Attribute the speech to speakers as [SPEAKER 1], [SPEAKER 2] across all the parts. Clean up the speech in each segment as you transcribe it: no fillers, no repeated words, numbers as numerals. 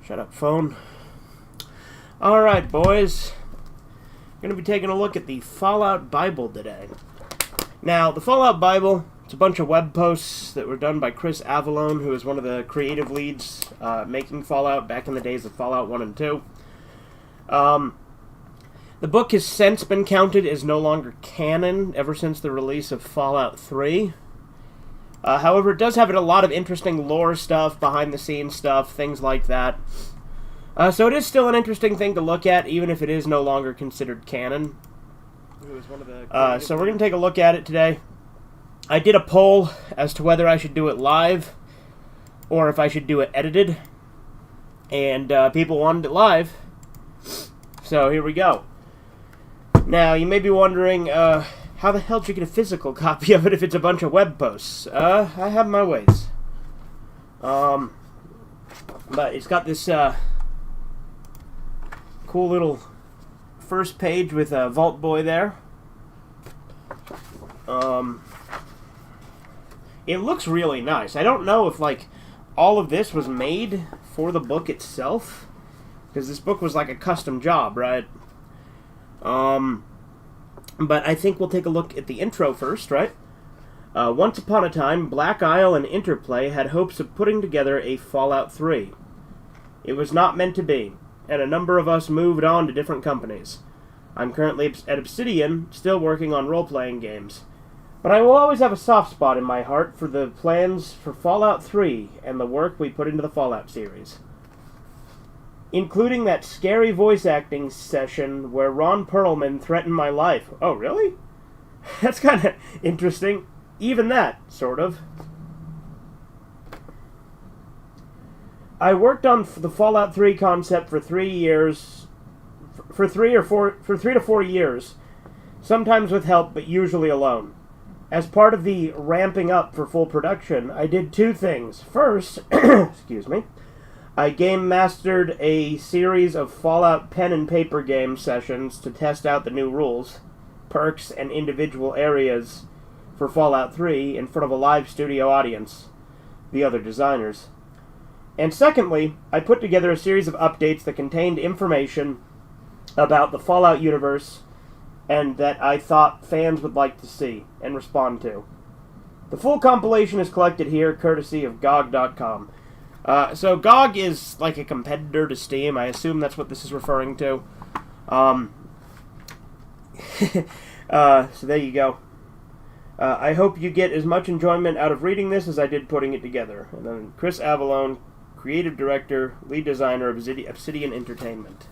[SPEAKER 1] Shut up, phone. Alright, boys. Going to be taking a look at the Fallout Bible today. Now, the Fallout Bible, it's a bunch of web posts that were done by Chris Avellone, who is one of the creative leads making Fallout back in the days of Fallout 1 and 2. The book has since been counted as no longer canon ever since the release of Fallout 3. However, it does have a lot of interesting lore stuff, behind-the-scenes stuff, things like that. So it is still an interesting thing to look at, even if it is no longer considered canon. So we're going to take a look at it today. I did a poll as to whether I should do it live or if I should do it edited. And people wanted it live. So here we go. Now, you may be wondering, how the hell did you get a physical copy of it if it's a bunch of web posts? I have my ways. But it's got this cool little first page with Vault Boy there. It looks really nice. I don't know if, all of this was made for the book itself, because this book was like a custom job, right? But I think we'll take a look at the intro first, right? Once upon a time, Black Isle and Interplay had hopes of putting together a Fallout 3. It was not meant to be, and a number of us moved on to different companies. I'm currently at Obsidian, still working on role-playing games. But I will always have a soft spot in my heart for the plans for Fallout 3 and the work we put into the Fallout series. Including that scary voice acting session where Ron Perlman threatened my life. Oh, really? That's kind of interesting. Even that, sort of. I worked on the Fallout 3 concept for 3 years, for 3 to 4 years, sometimes with help, but usually alone. As part of the ramping up for full production, I did 2 things. First, excuse me, I game mastered a series of Fallout pen and paper game sessions to test out the new rules, perks, and individual areas for Fallout 3 in front of a live studio audience, the other designers. And secondly, I put together a series of updates that contained information about the Fallout universe and that I thought fans would like to see and respond to. The full compilation is collected here, courtesy of GOG.com. So GOG is like a competitor to Steam. I assume that's what this is referring to. So there you go. I hope you get as much enjoyment out of reading this as I did putting it together. And then Chris Avellone, creative director, lead designer of Obsidian Entertainment.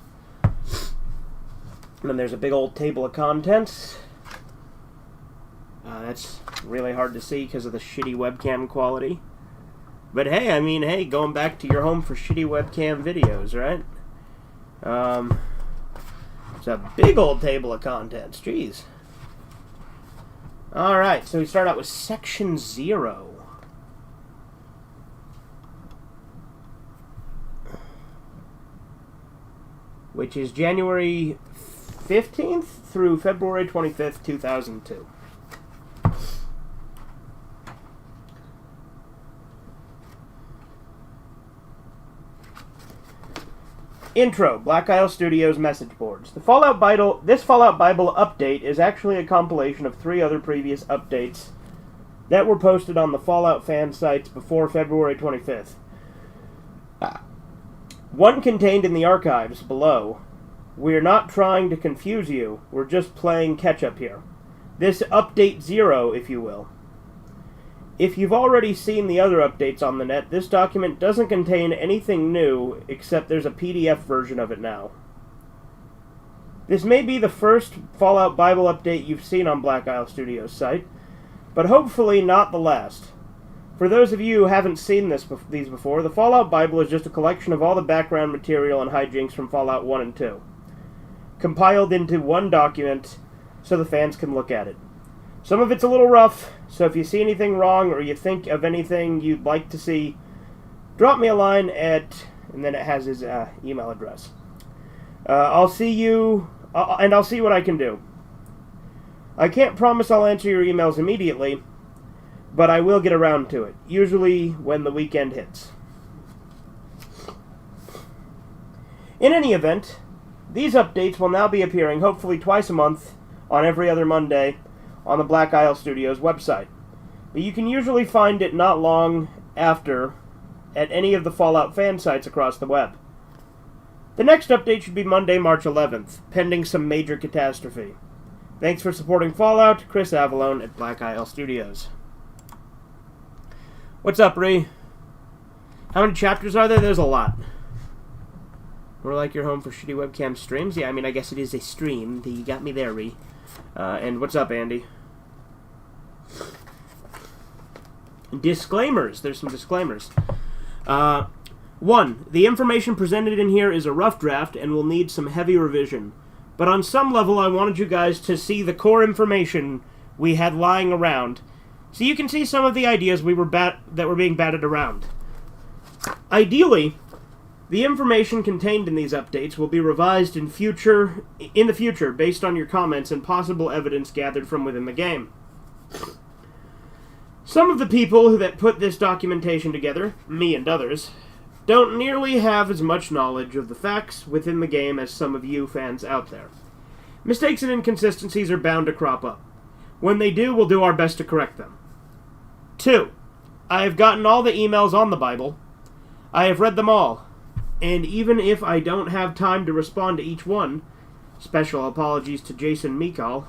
[SPEAKER 1] And then there's a big old table of contents. That's really hard to see because of the shitty webcam quality. But hey, going back to your home for shitty webcam videos, right? It's a big old table of contents, jeez. Alright, so we start out with Section 0. Which is January 15th through February 25th, 2002. Intro, Black Isle Studios message boards. This Fallout Bible update is actually a compilation of 3 other previous updates that were posted on the Fallout fan sites before February 25th. One contained in the archives below. We're not trying to confuse you, we're just playing catch-up here. This update 0, if you will. If you've already seen the other updates on the net, this document doesn't contain anything new, except there's a PDF version of it now. This may be the first Fallout Bible update you've seen on Black Isle Studios' site, but hopefully not the last. For those of you who haven't seen these before, the Fallout Bible is just a collection of all the background material and hijinks from Fallout 1 and 2, compiled into one document so the fans can look at it. Some of it's a little rough, so if you see anything wrong or you think of anything you'd like to see, drop me a line at, and then it has his email address. I'll see what I can do. I can't promise I'll answer your emails immediately, but I will get around to it, usually when the weekend hits. In any event, these updates will now be appearing hopefully twice a month on every other Monday on the Black Isle Studios website. But you can usually find it not long after at any of the Fallout fan sites across the web. The next update should be Monday, March 11th, pending some major catastrophe. Thanks for supporting Fallout, Chris Avalone at Black Isle Studios. What's up, Ree? How many chapters are there? There's a lot. More like your home for shitty webcam streams? Yeah, I mean, I guess it is a stream. You got me there, Ree. And what's up, Andy? Disclaimers. There's some disclaimers. 1. The information presented in here is a rough draft and will need some heavy revision. But on some level, I wanted you guys to see the core information we had lying around, so you can see some of the ideas that were being batted around. Ideally, the information contained in these updates will be revised in the future based on your comments and possible evidence gathered from within the game. Some of the people that put this documentation together, me and others, don't nearly have as much knowledge of the facts within the game as some of you fans out there. Mistakes and inconsistencies are bound to crop up. When they do, we'll do our best to correct them. 2. I have gotten all the emails on the Bible. I have read them all. And even if I don't have time to respond to each one, special apologies to Jason Mikal,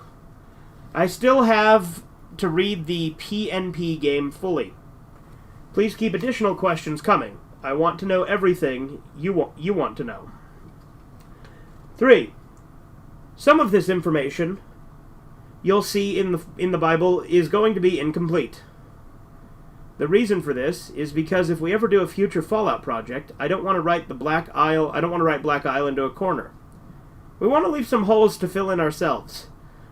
[SPEAKER 1] I still have to read the PNP game fully. Please keep additional questions coming. I want to know everything you want to know. 3. Some of this information you'll see in the Bible is going to be incomplete. The reason for this is because if we ever do a future Fallout project, I don't want to write Black Isle into a corner. We want to leave some holes to fill in ourselves,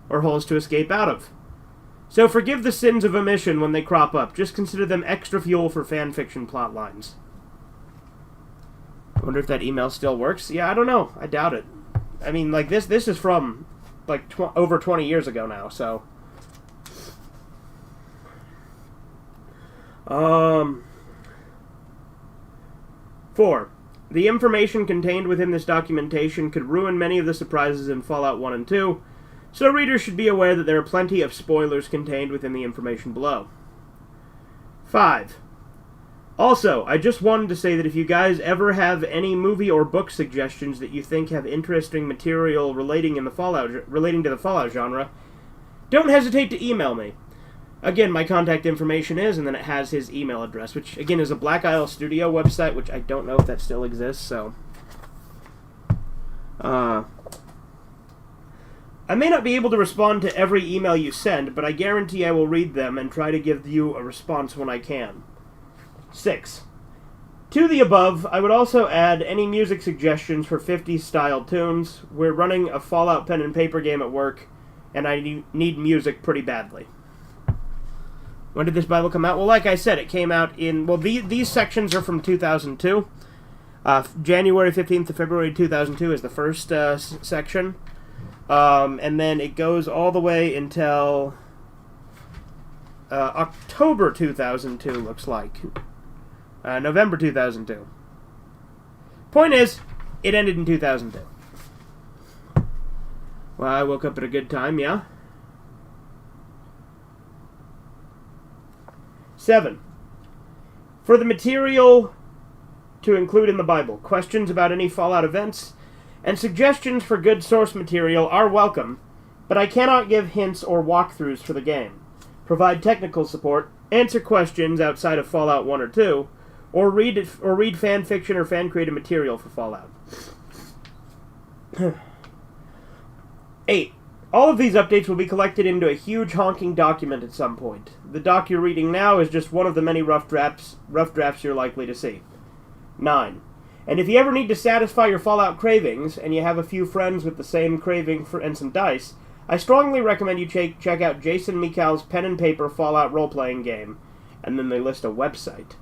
[SPEAKER 1] or holes to escape out of. So forgive the sins of omission when they crop up. Just consider them extra fuel for fanfiction plot lines. I wonder if that email still works. Yeah, I don't know. I doubt it. I mean, like, this is from, like, over 20 years ago now, so... 4. The information contained within this documentation could ruin many of the surprises in Fallout 1 and 2, so readers should be aware that there are plenty of spoilers contained within the information below. 5. Also, I just wanted to say that if you guys ever have any movie or book suggestions that you think have interesting material relating to the Fallout genre, don't hesitate to email me. Again, my contact information is, and then it has his email address, which, again, is a Black Isle Studio website, which I don't know if that still exists, so... I may not be able to respond to every email you send, but I guarantee I will read them and try to give you a response when I can. 6. To the above, I would also add any music suggestions for 50s-style tunes. We're running a Fallout pen and paper game at work, and I need music pretty badly. When did this Bible come out? Well, like I said, it came out in... Well, these sections are from 2002. January 15th to February 2002 is the first section. And then it goes all the way until October 2002, looks like. November 2002. Point is, it ended in 2002. Well, I woke up at a good time, yeah? 7. For the material to include in the Bible, questions about any Fallout events and suggestions for good source material are welcome, but I cannot give hints or walkthroughs for the game, provide technical support, answer questions outside of Fallout 1 or 2, or read fan fiction or fan-created material for Fallout. 8. All of these updates will be collected into a huge honking document at some point. The doc you're reading now is just one of the many rough drafts you're likely to see. 9. And if you ever need to satisfy your Fallout cravings, and you have a few friends with the same craving and some dice, I strongly recommend you check out Jason Mikal's pen and paper Fallout role-playing game. And then they list a website.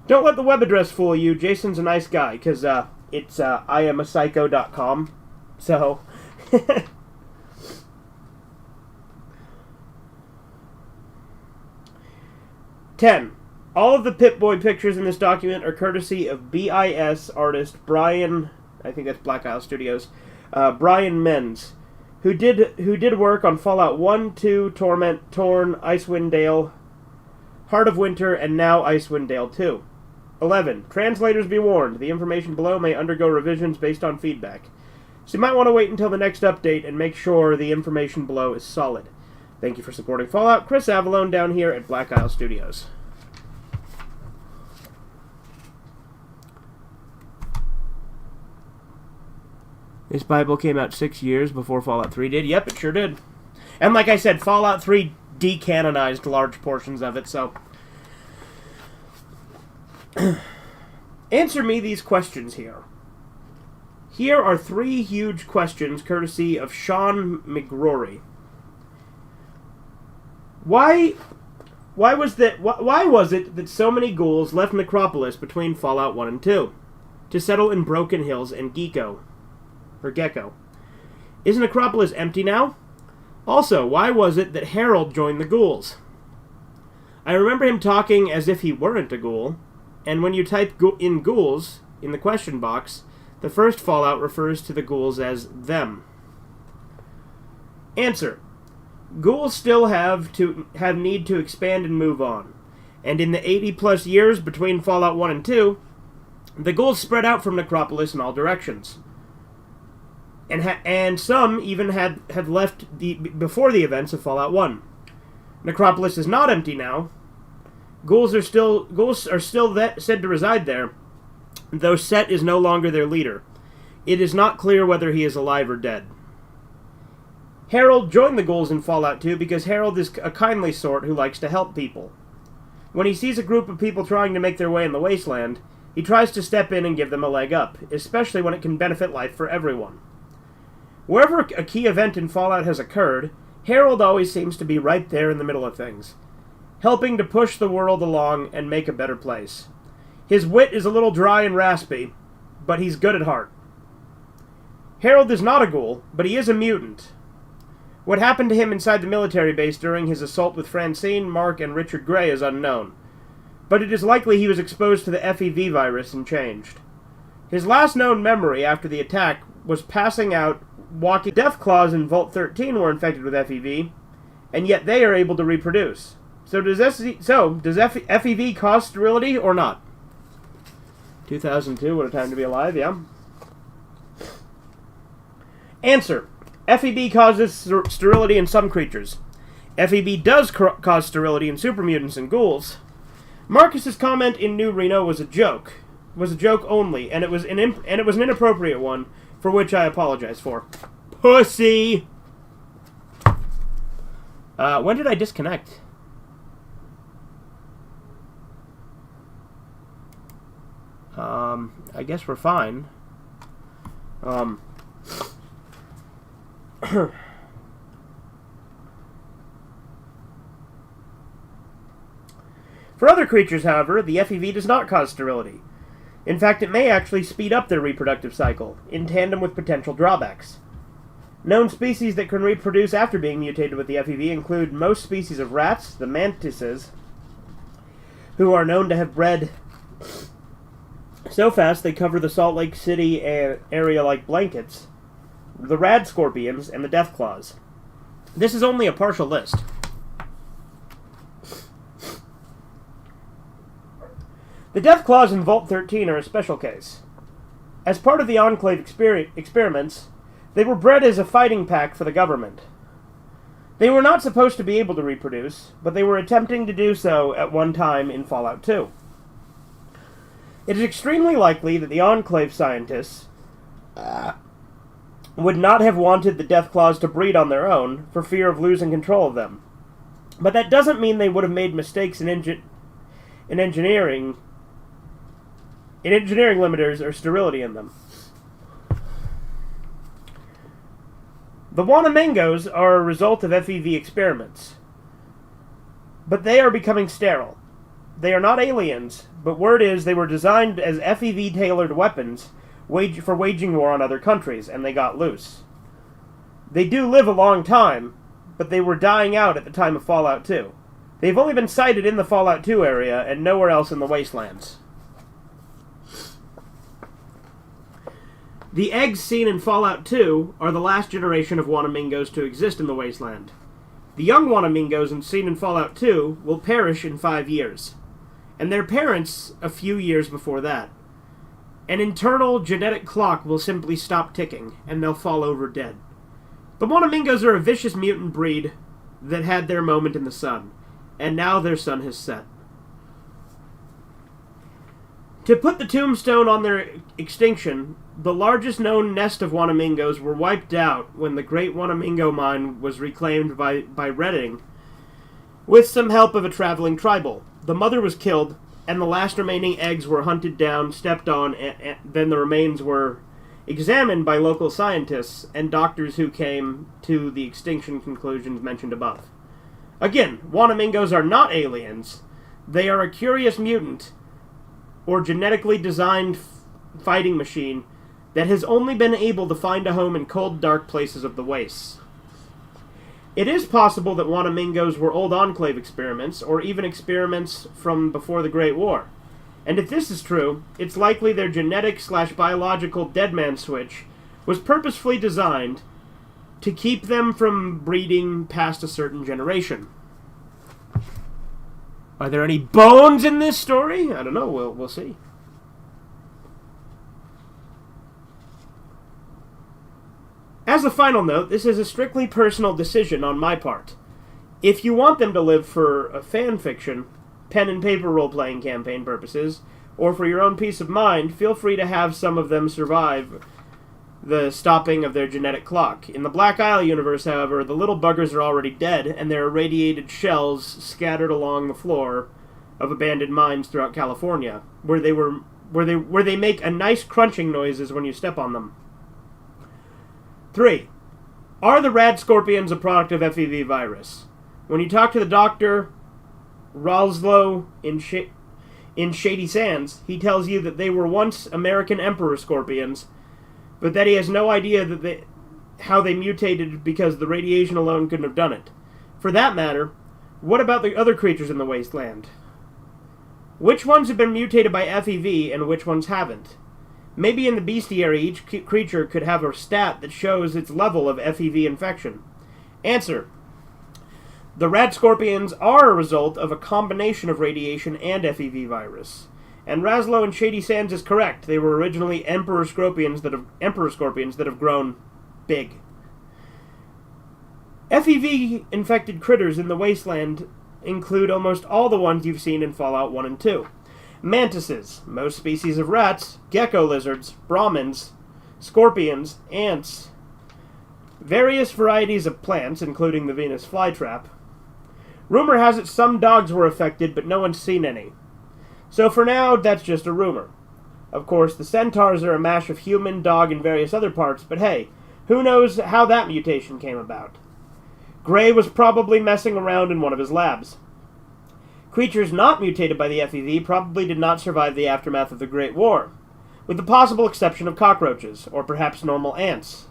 [SPEAKER 1] Don't let the web address fool you. Jason's a nice guy, because it's IamApsycho.com. So... 10. All of the Pip-Boy pictures in this document are courtesy of BIS artist Brian I think that's Black Isle Studios. Brian Menz, who did work on Fallout 1, 2, Torment, Torn, Icewind Dale, Heart of Winter, and now Icewind Dale 2. 11. Translators be warned. The information below may undergo revisions based on feedback. So you might want to wait until the next update and make sure the information below is solid. Thank you for supporting Fallout. Chris Avallone down here at Black Isle Studios. This Bible came out 6 years before Fallout 3 did. Yep, it sure did. And like I said, Fallout 3 decanonized large portions of it, so... Answer me these questions here. Here are 3 huge questions courtesy of Sean McGrory. Why was it that so many ghouls left Necropolis between Fallout 1 and 2 to settle in Broken Hills and Gecko? Is Necropolis empty now? Also, why was it that Harold joined the ghouls? I remember him talking as if he weren't a ghoul, and when you type in ghouls in the question box, the first Fallout refers to the ghouls as them. Answer. Ghouls still have need to expand and move on, and in the 80-plus years between Fallout 1 and 2, the ghouls spread out from Necropolis in all directions. And some even had left before the events of Fallout 1. Necropolis is not empty now. Ghouls are still said to reside there, though Set is no longer their leader. It is not clear whether he is alive or dead. Harold joined the ghouls in Fallout 2 because Harold is a kindly sort who likes to help people. When he sees a group of people trying to make their way in the wasteland, he tries to step in and give them a leg up, especially when it can benefit life for everyone. Wherever a key event in Fallout has occurred, Harold always seems to be right there in the middle of things, helping to push the world along and make a better place. His wit is a little dry and raspy, but he's good at heart. Harold is not a ghoul, but he is a mutant. What happened to him inside the military base during his assault with Francine, Mark, and Richard Gray is unknown, but it is likely he was exposed to the FEV virus and changed. His last known memory after the attack was passing out walking. Deathclaws in Vault 13 were infected with FEV, and yet they are able to reproduce. So does FEV cause sterility or not? 2002, what a time to be alive, yeah. Answer. FEV causes sterility in some creatures. FEV does cause sterility in supermutants and ghouls. Marcus's comment in New Reno was a joke. Was a joke only, and it was an inappropriate one, for which I apologize for. Pussy! When did I disconnect? I guess we're fine. For other creatures, however, the FEV does not cause sterility. In fact, it may actually speed up their reproductive cycle, in tandem with potential drawbacks. Known species that can reproduce after being mutated with the FEV include most species of rats, the mantises, who are known to have bred so fast they cover the Salt Lake City area like blankets, the rad scorpions, and the deathclaws. This is only a partial list. The Deathclaws in Vault 13 are a special case. As part of the Enclave experiments, they were bred as a fighting pack for the government. They were not supposed to be able to reproduce, but they were attempting to do so at one time in Fallout 2. It is extremely likely that the Enclave scientists would not have wanted the Deathclaws to breed on their own for fear of losing control of them. But that doesn't mean they would have made mistakes in engineering limiters or sterility in them. The Wanamangos are a result of FEV experiments, but they are becoming sterile. They are not aliens, but word is they were designed as FEV-tailored weapons for waging war on other countries, and they got loose. They do live a long time, but they were dying out at the time of Fallout 2. They've only been sighted in the Fallout 2 area and nowhere else in the Wastelands. The eggs seen in Fallout 2 are the last generation of Wanamingos to exist in the wasteland. The young Wanamingos seen in Fallout 2 will perish in 5 years, and their parents a few years before that. An internal genetic clock will simply stop ticking, and they'll fall over dead. The Wanamingos are a vicious mutant breed that had their moment in the sun, and now their sun has set. To put the tombstone on their extinction, the largest known nest of Wanamingos were wiped out when the Great Wanamingo Mine was reclaimed by Redding, with some help of a traveling tribal. The mother was killed, and the last remaining eggs were hunted down, stepped on, and then the remains were examined by local scientists and doctors who came to the extinction conclusions mentioned above. Again, Wanamingos are not aliens. They are a curious mutant, or genetically designed fighting machine that has only been able to find a home in cold, dark places of the wastes. It is possible that Wanamingos were old Enclave experiments, or even experiments from before the Great War. And if this is true, it's likely their genetic/biological deadman switch was purposefully designed to keep them from breeding past a certain generation. Are there any bones in this story? I don't know. We'll see. As a final note, this is a strictly personal decision on my part. If you want them to live for a fan fiction, pen and paper role-playing campaign purposes, or for your own peace of mind, feel free to have some of them survive the stopping of their genetic clock. In the Black Isle universe, however, the little buggers are already dead, and there are irradiated shells scattered along the floor of abandoned mines throughout California, where they make a nice crunching noises when you step on them. 3. Are the rad scorpions a product of FEV virus? When you talk to the doctor Ralslow in Shady Sands, he tells you that they were once American emperor scorpions, but that he has no idea how they mutated because the radiation alone couldn't have done it. For that matter, what about the other creatures in the wasteland? Which ones have been mutated by FEV and which ones haven't? Maybe in the bestiary each creature could have a stat that shows its level of FEV infection. Answer. The rad scorpions are a result of a combination of radiation and FEV virus. And Raslow and Shady Sands is correct. They were originally emperor scorpions that have grown big. FEV-infected critters in the wasteland include almost all the ones you've seen in Fallout 1 and 2. Mantises, most species of rats, gecko lizards, Brahmins, scorpions, ants, various varieties of plants, including the Venus flytrap. Rumor has it some dogs were affected, but no one's seen any. So for now, that's just a rumor. Of course, the centaurs are a mash of human, dog, and various other parts, but hey, who knows how that mutation came about? Gray was probably messing around in one of his labs. Creatures not mutated by the FEV probably did not survive the aftermath of the Great War, with the possible exception of cockroaches, or perhaps normal ants.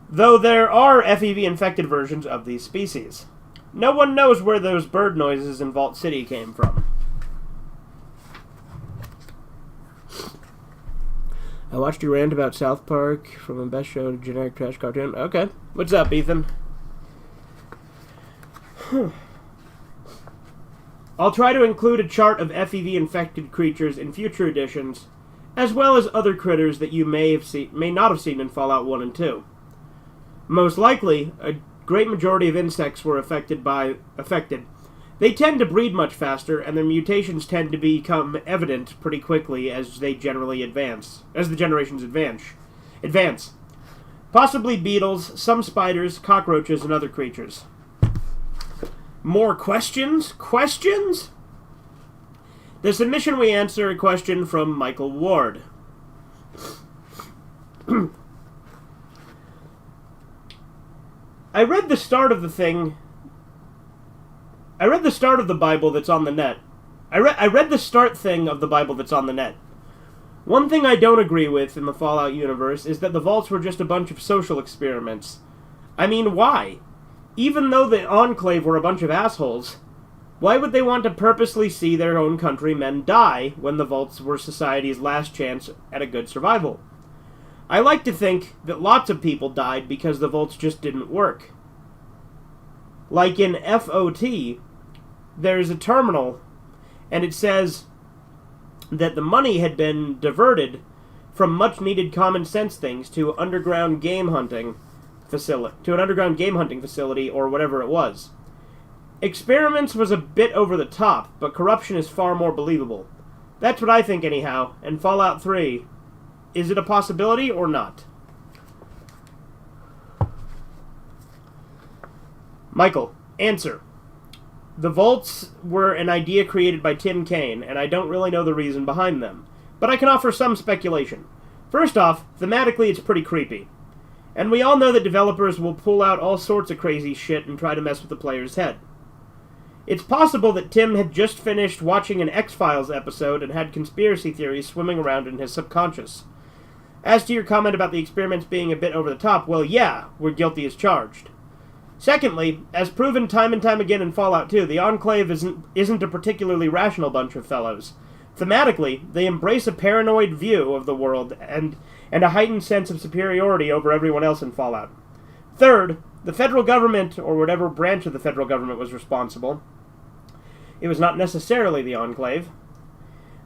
[SPEAKER 1] Though there are FEV-infected versions of these species. No one knows where those bird noises in Vault City came from. I watched you rant about South Park from the best show to generic trash cartoon. Okay. What's up, Ethan? I'll try to include a chart of FEV-infected creatures in future editions, as well as other critters that you may not have seen in Fallout 1 and 2. Most likely, a great majority of insects were affected. They tend to breed much faster, and their mutations tend to become evident pretty quickly as the generations advance. Possibly beetles, some spiders, cockroaches, and other creatures. More questions? Questions? The submission we answer a question from Michael Ward. I read the start of the Bible that's on the net. I read the start thing of the Bible that's on the net. One thing I don't agree with in the Fallout universe is that the vaults were just a bunch of social experiments. I mean, why? Even though the Enclave were a bunch of assholes, why would they want to purposely see their own countrymen die when the vaults were society's last chance at a good survival? I like to think that lots of people died because the vaults just didn't work. Like in FOT, there's a terminal, and it says that the money had been diverted from much-needed common sense things to an underground game hunting facility, or whatever it was. Experiments was a bit over the top, but corruption is far more believable. That's what I think anyhow, and Fallout 3, is it a possibility or not? Michael, answer. The vaults were an idea created by Tim Kaine, and I don't really know the reason behind them, but I can offer some speculation. First off, thematically it's pretty creepy. And we all know that developers will pull out all sorts of crazy shit and try to mess with the player's head. It's possible that Tim had just finished watching an X-Files episode and had conspiracy theories swimming around in his subconscious. As to your comment about the experiments being a bit over the top, well, yeah, we're guilty as charged. Secondly, as proven time and time again in Fallout 2, the Enclave isn't a particularly rational bunch of fellows. Thematically, they embrace a paranoid view of the world and a heightened sense of superiority over everyone else in Fallout. Third, the federal government, or whatever branch of the federal government was responsible, it was not necessarily the Enclave,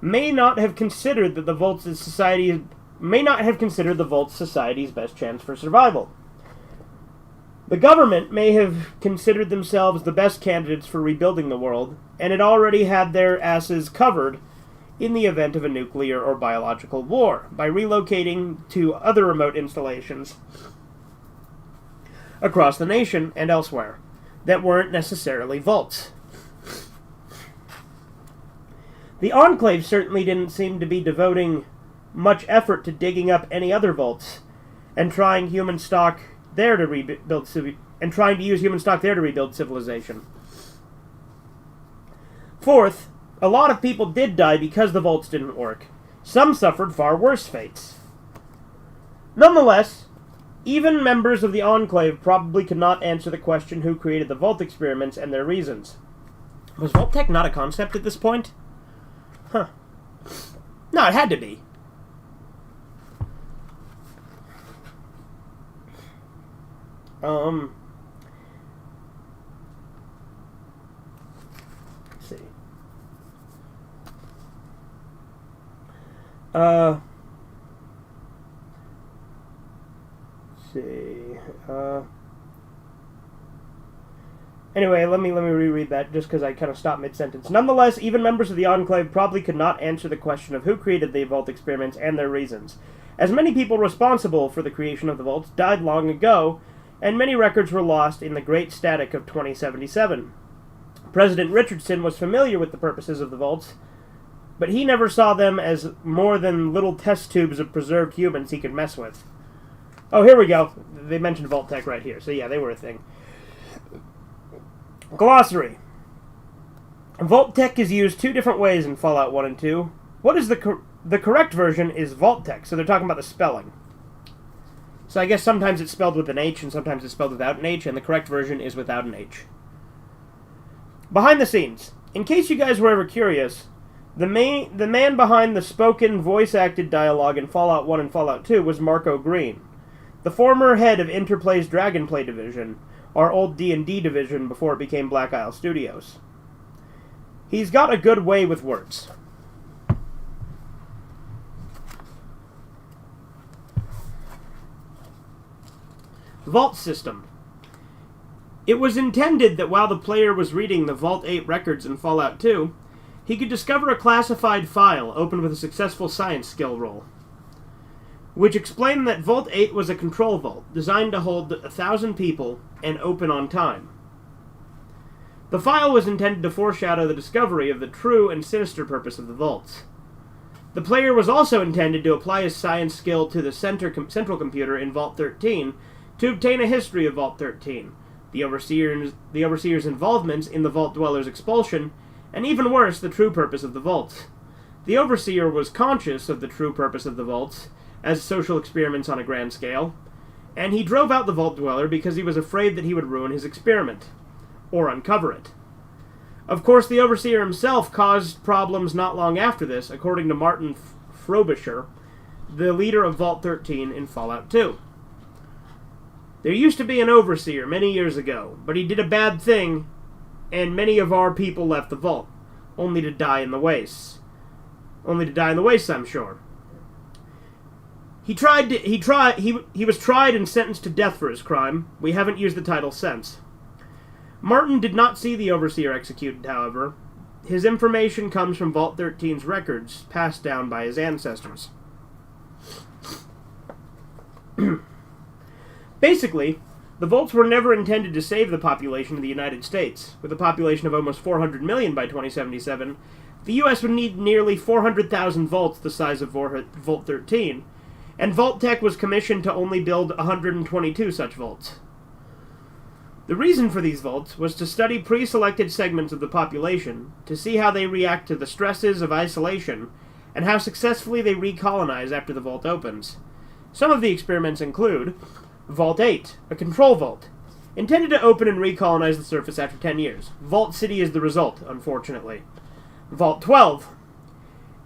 [SPEAKER 1] may not have considered the Vault's society's best chance for survival. The government may have considered themselves the best candidates for rebuilding the world, and had already had their asses covered in the event of a nuclear or biological war, by relocating to other remote installations across the nation and elsewhere that weren't necessarily vaults. The Enclave certainly didn't seem to be devoting much effort to digging up any other vaults and trying human stock there to rebuild trying to use human stock there to rebuild civilization. Fourth, a lot of people did die because the vaults didn't work. Some suffered far worse fates. Nonetheless, even members of the Enclave probably could not answer the question who created the vault experiments and their reasons. Was Vault-Tec not a concept at this point? Huh. No, it had to be. Let's see. Let's see. Anyway, let me reread that just because I kind of stopped mid-sentence. Nonetheless, even members of the Enclave probably could not answer the question of who created the Vault experiments and their reasons, as many people responsible for the creation of the Vaults died long ago, and many records were lost in the Great Static of 2077. President Richardson was familiar with the purposes of the Vaults, but he never saw them as more than little test tubes of preserved humans he could mess with. Oh, here we go. They mentioned Vault-Tec right here, so yeah, they were a thing. Glossary. Vault-Tec is used two different ways in Fallout 1 and 2. What is the correct version is Vault-Tec, so they're talking about the spelling. So I guess sometimes it's spelled with an H and sometimes it's spelled without an H, and the correct version is without an H. Behind the scenes. In case you guys were ever curious, the man behind the spoken, voice-acted dialogue in Fallout 1 and Fallout 2 was Marco Green, the former head of Interplay's Dragonplay division, our old D&D division before it became Black Isle Studios. He's got a good way with words. Vault System. It was intended that while the player was reading the Vault 8 records in Fallout 2, he could discover a classified file opened with a successful science skill roll, which explained that Vault 8 was a control vault designed to hold 1,000 people and open on time. The file was intended to foreshadow the discovery of the true and sinister purpose of the vaults. The player was also intended to apply his science skill to the central computer in Vault 13 to obtain a history of Vault 13, the Overseer's involvements in the Vault Dweller's expulsion, and even worse, the true purpose of the vaults. The Overseer was conscious of the true purpose of the vaults, as social experiments on a grand scale, and he drove out the Vault Dweller because he was afraid that he would ruin his experiment, or uncover it. Of course, the Overseer himself caused problems not long after this, according to Martin Frobisher, the leader of Vault 13 in Fallout 2. There used to be an overseer many years ago, but he did a bad thing, and many of our people left the vault, only to die in the wastes. I'm sure. He was tried and sentenced to death for his crime. We haven't used the title since. Martin did not see the overseer executed, however. His information comes from Vault 13's records, passed down by his ancestors. Basically, the vaults were never intended to save the population of the United States. With a population of almost 400 million by 2077, the U.S. would need nearly 400,000 vaults the size of Vault 13, and Vault-Tec was commissioned to only build 122 such vaults. The reason for these vaults was to study pre-selected segments of the population to see how they react to the stresses of isolation and how successfully they recolonize after the vault opens. Some of the experiments include Vault 8, a control vault, intended to open and recolonize the surface after 10 years. Vault City is the result, unfortunately. Vault 12.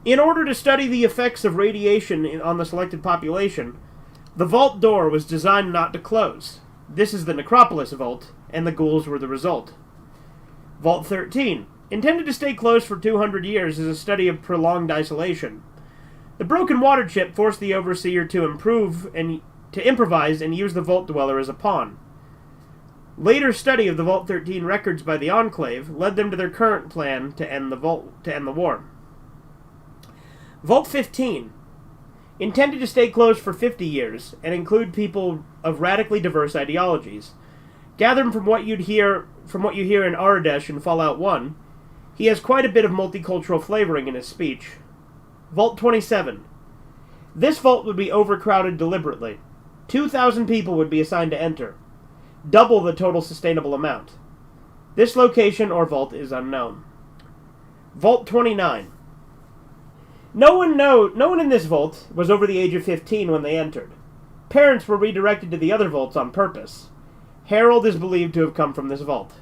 [SPEAKER 1] In order to study the effects of radiation on the selected population, the vault door was designed not to close. This is the Necropolis Vault, and the ghouls were the result. Vault 13. Intended to stay closed for 200 years is a study of prolonged isolation. The broken water chip forced the Overseer to improvise and use the Vault Dweller as a pawn. Later study of the Vault 13 records by the Enclave led them to their current plan to end the war. Vault 15. Intended to stay closed for 50 years and include people of radically diverse ideologies. Gathered from what you hear in Aradesh in Fallout 1, he has quite a bit of multicultural flavoring in his speech. Vault 27. This vault would be overcrowded deliberately. 2,000 people would be assigned to enter. Double the total sustainable amount. This location or vault is unknown. Vault 29. No one in this vault was over the age of 15 when they entered. Parents were redirected to the other vaults on purpose. Harold is believed to have come from this vault.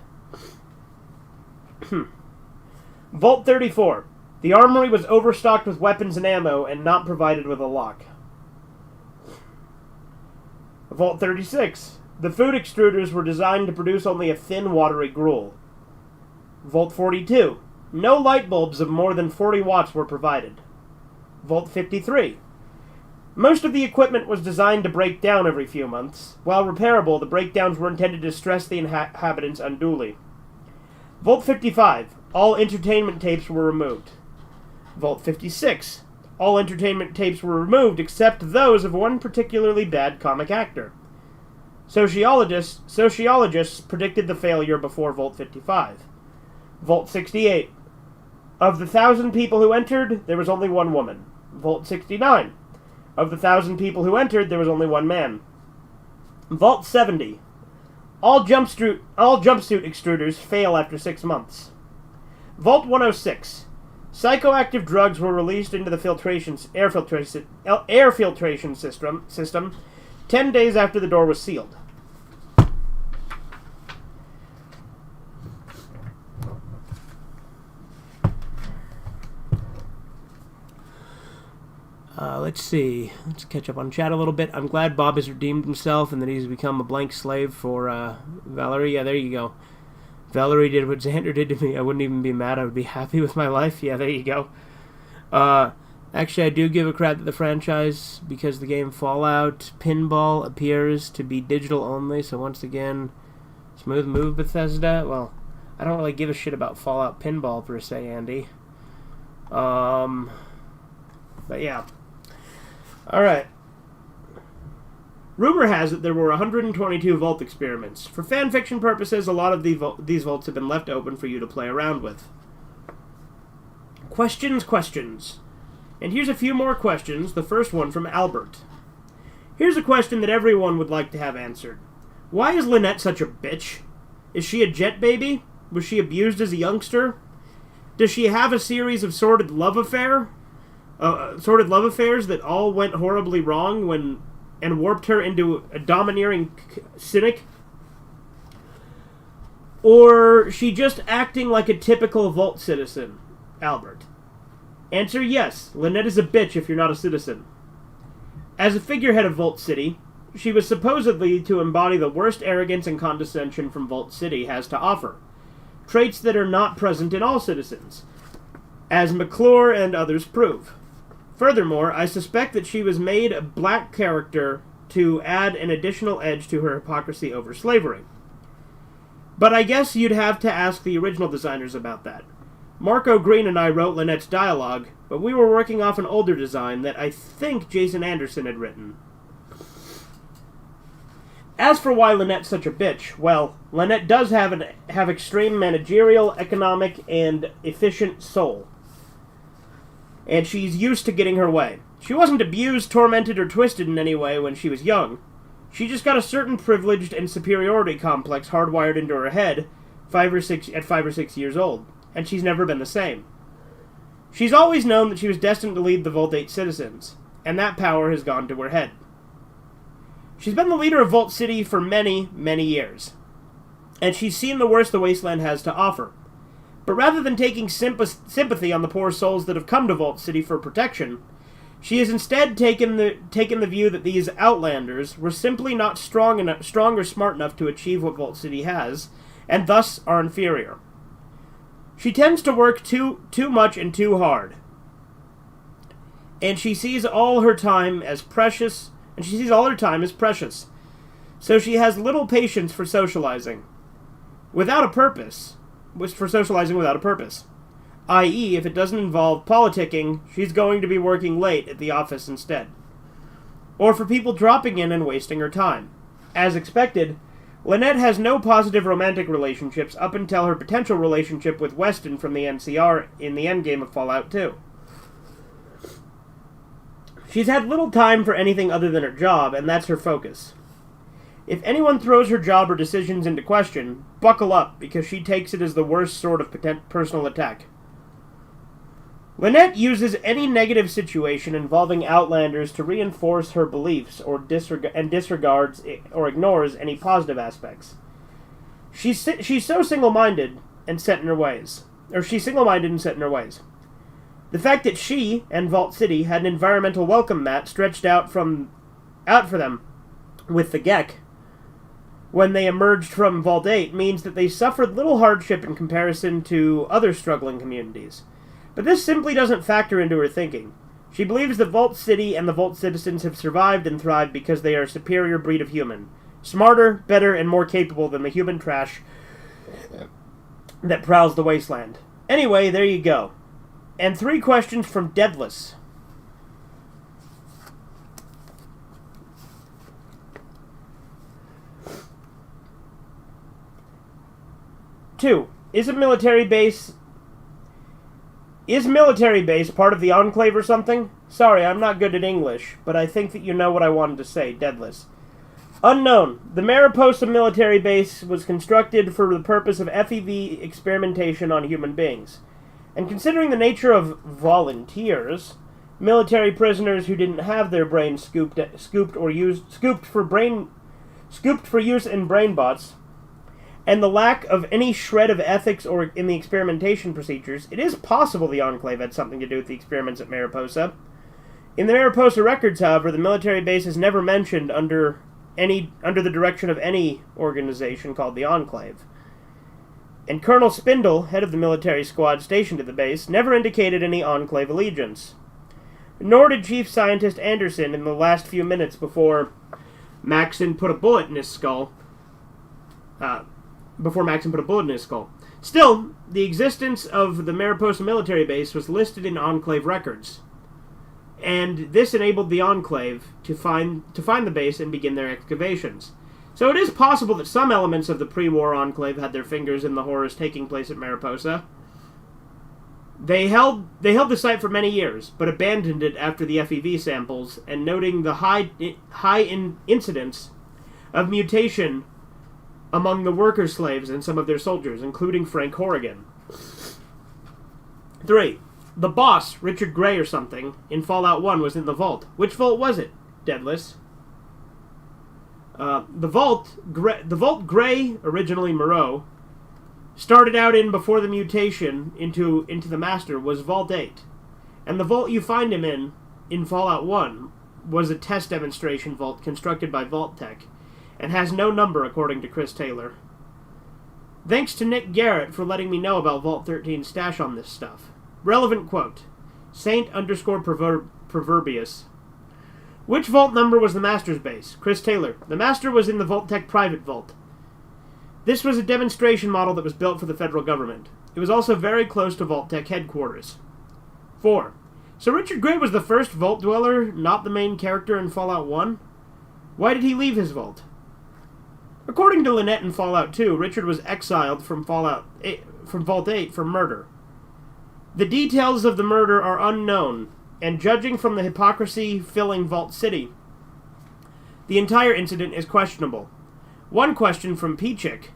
[SPEAKER 1] Vault 34. The armory was overstocked with weapons and ammo and not provided with a lock. Vault 36. The food extruders were designed to produce only a thin, watery gruel. Vault 42. No light bulbs of more than 40 watts were provided. Vault 53. Most of the equipment was designed to break down every few months. While repairable, the breakdowns were intended to stress the inhabitants unduly. Vault 55. All entertainment tapes were removed. Vault 56. All entertainment tapes were removed except those of one particularly bad comic actor. Sociologists predicted the failure before Vault 55. Vault 68. Of the 1,000 people who entered, there was only one woman. Vault 69. Of the 1,000 people who entered, there was only one man. Vault 70. All jumpsuit extruders fail after 6 months. Vault 106. Psychoactive drugs were released into the air filtration system 10 days after the door was sealed. Let's see. Let's catch up on chat a little bit. I'm glad Bob has redeemed himself and that he's become a blank slave for Valerie. Yeah, there you go. Valerie did what Xander did to me. I wouldn't even be mad. I would be happy with my life. Yeah, there you go. Actually, I do give a crap to the franchise because the game Fallout Pinball appears to be digital only. So once again, smooth move, Bethesda. Well, I don't really give a shit about Fallout Pinball per se, Andy. But yeah. Alright. Rumor has it there were 122 vault experiments. For fanfiction purposes, a lot of these vaults have been left open for you to play around with. Questions. And here's a few more questions, the first one from Albert. Here's a question that everyone would like to have answered. Why is Lynette such a bitch? Is she a jet baby? Was she abused as a youngster? Does she have a series of sordid love affairs that all went horribly wrong and warped her into a domineering cynic? Or she just acting like a typical Vault citizen? Albert. Answer yes. Lynette is a bitch if you're not a citizen. As a figurehead of Vault City, she was supposedly to embody the worst arrogance and condescension from Vault City has to offer, traits that are not present in all citizens, as McClure and others prove. Furthermore, I suspect that she was made a black character to add an additional edge to her hypocrisy over slavery. But I guess you'd have to ask the original designers about that. Marco Green and I wrote Lynette's dialogue, but we were working off an older design that I think Jason Anderson had written. As for why Lynette's such a bitch, well, Lynette does have extreme managerial, economic, and efficient soul. And she's used to getting her way. She wasn't abused, tormented, or twisted in any way when she was young. She just got a certain privileged and superiority complex hardwired into her head at 5 or 6 years old, and she's never been the same. She's always known that she was destined to lead the Vault 8 citizens, and that power has gone to her head. She's been the leader of Vault City for many, many years, and she's seen the worst the Wasteland has to offer. But rather than taking sympathy on the poor souls that have come to Vault City for protection, she has instead taken the view that these Outlanders were simply not strong or smart enough to achieve what Vault City has, and thus are inferior. She tends to work too much and too hard, and she sees all her time as precious. So she has little patience for socializing without a purpose. I.e., if it doesn't involve politicking, she's going to be working late at the office instead. Or for people dropping in and wasting her time. As expected, Lynette has no positive romantic relationships up until her potential relationship with Weston from the NCR in the endgame of Fallout 2. She's had little time for anything other than her job, and that's her focus. If anyone throws her job or decisions into question, buckle up, because she takes it as the worst sort of personal attack. Lynette uses any negative situation involving Outlanders to reinforce her beliefs and disregards or ignores any positive aspects. She's so single-minded and set in her ways. The fact that she and Vault City had an environmental welcome mat stretched out for them with the Gek when they emerged from Vault 8 means that they suffered little hardship in comparison to other struggling communities. But this simply doesn't factor into her thinking. She believes that Vault City and the Vault citizens have survived and thrived because they are a superior breed of human. Smarter, better, and more capable than the human trash that prowls the wasteland. Anyway, there you go. And 3 questions from Deadless. Two, is military base part of the Enclave or something? Sorry, I'm not good at English, but I think that you know what I wanted to say, Deadless. Unknown. The Mariposa military base was constructed for the purpose of FEV experimentation on human beings. And considering the nature of volunteers, military prisoners who didn't have their brains scooped for use in brain bots, and the lack of any shred of ethics or in the experimentation procedures, it is possible the Enclave had something to do with the experiments at Mariposa. In the Mariposa records, however, the military base is never mentioned under the direction of any organization called the Enclave. And Colonel Spindle, head of the military squad stationed at the base, never indicated any Enclave allegiance. Nor did Chief Scientist Anderson in the last few minutes before Maxon put a bullet in his skull. Still, the existence of the Mariposa military base was listed in Enclave records, and this enabled the Enclave to find the base and begin their excavations. So it is possible that some elements of the pre-war Enclave had their fingers in the horrors taking place at Mariposa. They held the site for many years, but abandoned it after the FEV samples, and noting the high incidence of mutation among the worker slaves and some of their soldiers, including Frank Horrigan. 3. The boss, Richard Gray or something, in Fallout 1 was in the vault. Which vault was it, Deadless? The vault Gray, originally Moreau, started out in before the mutation into the Master was Vault 8. And the vault you find him in Fallout 1 was a test demonstration vault constructed by Vault-Tec, and has no number according to Chris Taylor. Thanks to Nick Garrett for letting me know about Vault 13's stash on this stuff. Relevant quote. Saint_Proverbius. Which vault number was the Master's base? Chris Taylor. The Master was in the Vault-Tec private vault. This was a demonstration model that was built for the federal government. It was also very close to Vault-Tec headquarters. 4. So Richard Gray was the first Vault Dweller, not the main character in Fallout 1? Why did he leave his vault? According to Lynette in Fallout 2, Richard was exiled from Vault 8 for murder. The details of the murder are unknown, and judging from the hypocrisy filling Vault City, the entire incident is questionable. One question from Peachik,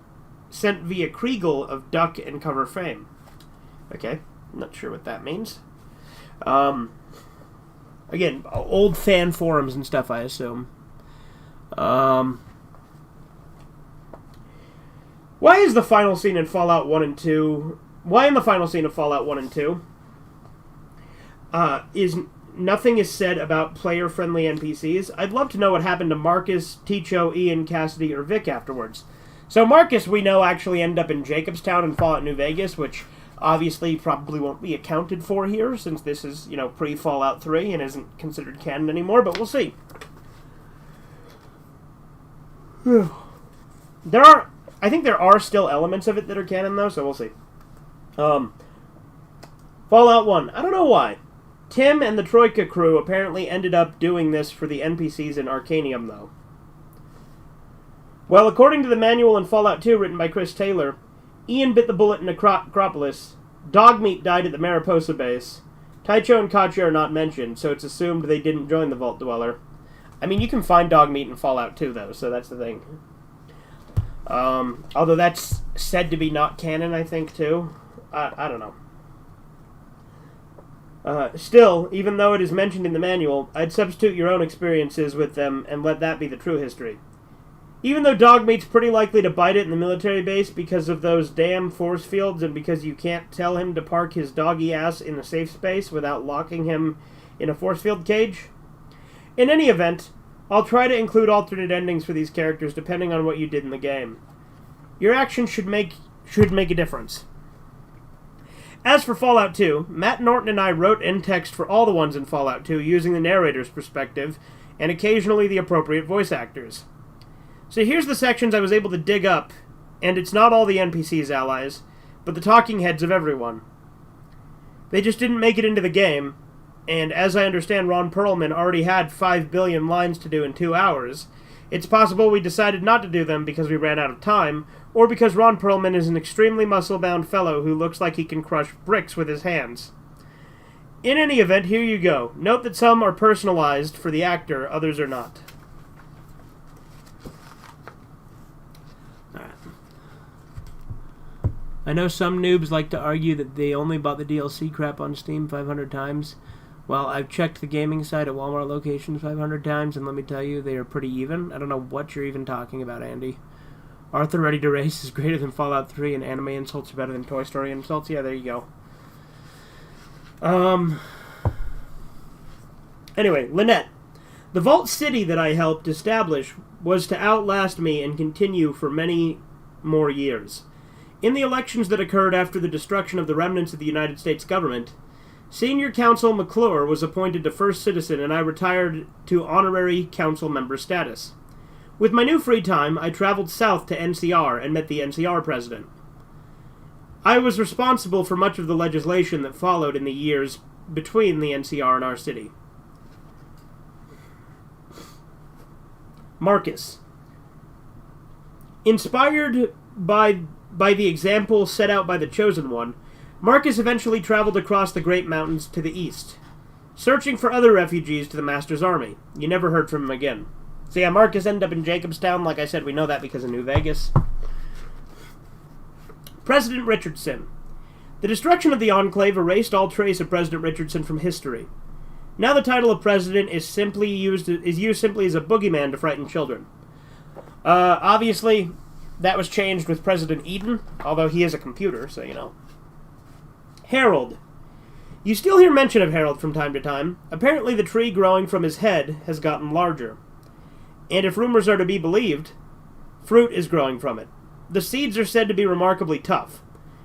[SPEAKER 1] sent via Kriegel of Duck and Cover fame. Okay, not sure what that means. Again, old fan forums and stuff, I assume. Why is the final scene in Fallout 1 and 2... Why in the final scene of Fallout 1 and 2... nothing is said about player-friendly NPCs? I'd love to know what happened to Marcus, Ticho, Ian, Cassidy, or Vic afterwards. So Marcus, we know, actually ended up in Jacobstown in Fallout New Vegas, which obviously probably won't be accounted for here, since this is, pre-Fallout 3 and isn't considered canon anymore, but we'll see. I think there are still elements of it that are canon, though, so we'll see. Fallout 1. I don't know why. Tim and the Troika crew apparently ended up doing this for the NPCs in Arcanium, though. Well, according to the manual in Fallout 2 written by Chris Taylor, Ian bit the bullet in Acropolis, Dogmeat died at the Mariposa base, Tycho and Katya are not mentioned, so it's assumed they didn't join the Vault Dweller. I mean, you can find Dogmeat in Fallout 2, though, so that's the thing. Although that's said to be not canon, I think, too. I don't know. Still, even though it is mentioned in the manual, I'd substitute your own experiences with them and let that be the true history. Even though Dogmeat's pretty likely to bite it in the military base because of those damn force fields and because you can't tell him to park his doggy ass in a safe space without locking him in a force field cage. In any event, I'll try to include alternate endings for these characters depending on what you did in the game. Your actions should make a difference. As for Fallout 2, Matt Norton and I wrote in text for all the ones in Fallout 2 using the narrator's perspective and occasionally the appropriate voice actors. So here's the sections I was able to dig up, and it's not all the NPCs' allies, but the talking heads of everyone. They just didn't make it into the game, and as I understand Ron Perlman already had 5 billion lines to do in 2 hours, it's possible we decided not to do them because we ran out of time, or because Ron Perlman is an extremely muscle-bound fellow who looks like he can crush bricks with his hands. In any event, here you go. Note that some are personalized for the actor, others are not. I know some noobs like to argue that they only bought the DLC crap on Steam 500 times. Well, I've checked the gaming site at Walmart locations 500 times, and let me tell you, they are pretty even. I don't know what you're even talking about, Andy. Arthur Ready to Race is greater than Fallout 3, and anime insults are better than Toy Story insults. Yeah, there you go. Anyway, Lynette. The Vault City that I helped establish was to outlast me and continue for many more years. In the elections that occurred after the destruction of the remnants of the United States government, Senior Counsel McClure was appointed to First Citizen and I retired to honorary council member status. With my new free time, I traveled south to NCR and met the NCR president. I was responsible for much of the legislation that followed in the years between the NCR and our city. Marcus. Inspired by the example set out by the Chosen One, Marcus eventually traveled across the Great Mountains to the east, searching for other refugees to the Master's army. You never heard from him again. So yeah, Marcus ended up in Jacobstown. Like I said, we know that because of New Vegas. President Richardson. The destruction of the Enclave erased all trace of President Richardson from history. Now the title of president is used simply as a boogeyman to frighten children. Obviously, that was changed with President Eden, although he is a computer, so you know. Harold. You still hear mention of Harold from time to time. Apparently the tree growing from his head has gotten larger. And if rumors are to be believed, fruit is growing from it. The seeds are said to be remarkably tough,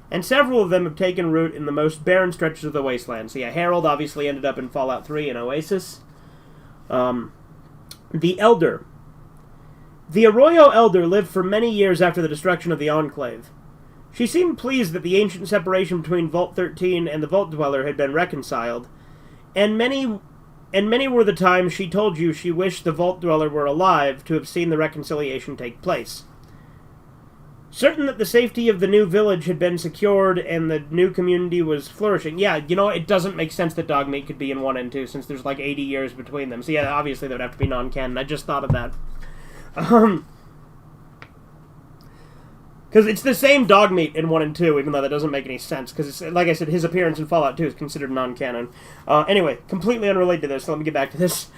[SPEAKER 1] and several of them have taken root in the most barren stretches of the wasteland. So yeah, Harold obviously ended up in Fallout 3 and Oasis. The Elder. The Arroyo Elder lived for many years after the destruction of the Enclave. She seemed pleased that the ancient separation between Vault 13 and the Vault Dweller had been reconciled, and many were the times she told you she wished the Vault Dweller were alive to have seen the reconciliation take place. Certain that the safety of the new village had been secured and the new community was flourishing. Yeah, it doesn't make sense that Dogmeat could be in 1 and 2 since there's like 80 years between them. So yeah, obviously they would have to be non-canon. I just thought of that. Because it's the same Dogmeat in 1 and 2, even though that doesn't make any sense. Because, like I said, his appearance in Fallout 2 is considered non-canon. Anyway, completely unrelated to this, so let me get back to this.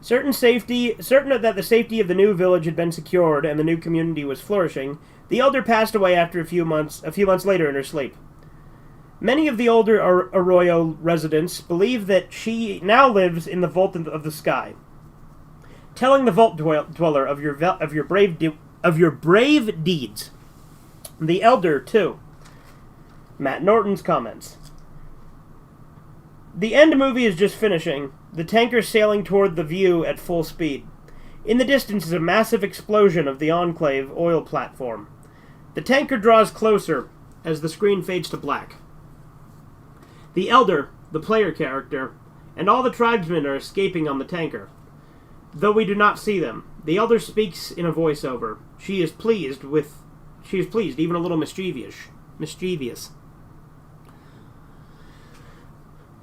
[SPEAKER 1] Certain that the safety of the new village had been secured and the new community was flourishing, the Elder passed away after a few months later in her sleep. Many of the older Arroyo residents believe that she now lives in the Vault of the Sky, telling the Vault Dweller of your brave deeds. The Elder, too. Matt Norton's comments. The end movie is just finishing, the tanker sailing toward the view at full speed. In the distance is a massive explosion of the Enclave oil platform. The tanker draws closer as the screen fades to black. The Elder, the player character, and all the tribesmen are escaping on the tanker. Though we do not see them, the Elder speaks in a voiceover. She is pleased, even a little mischievous.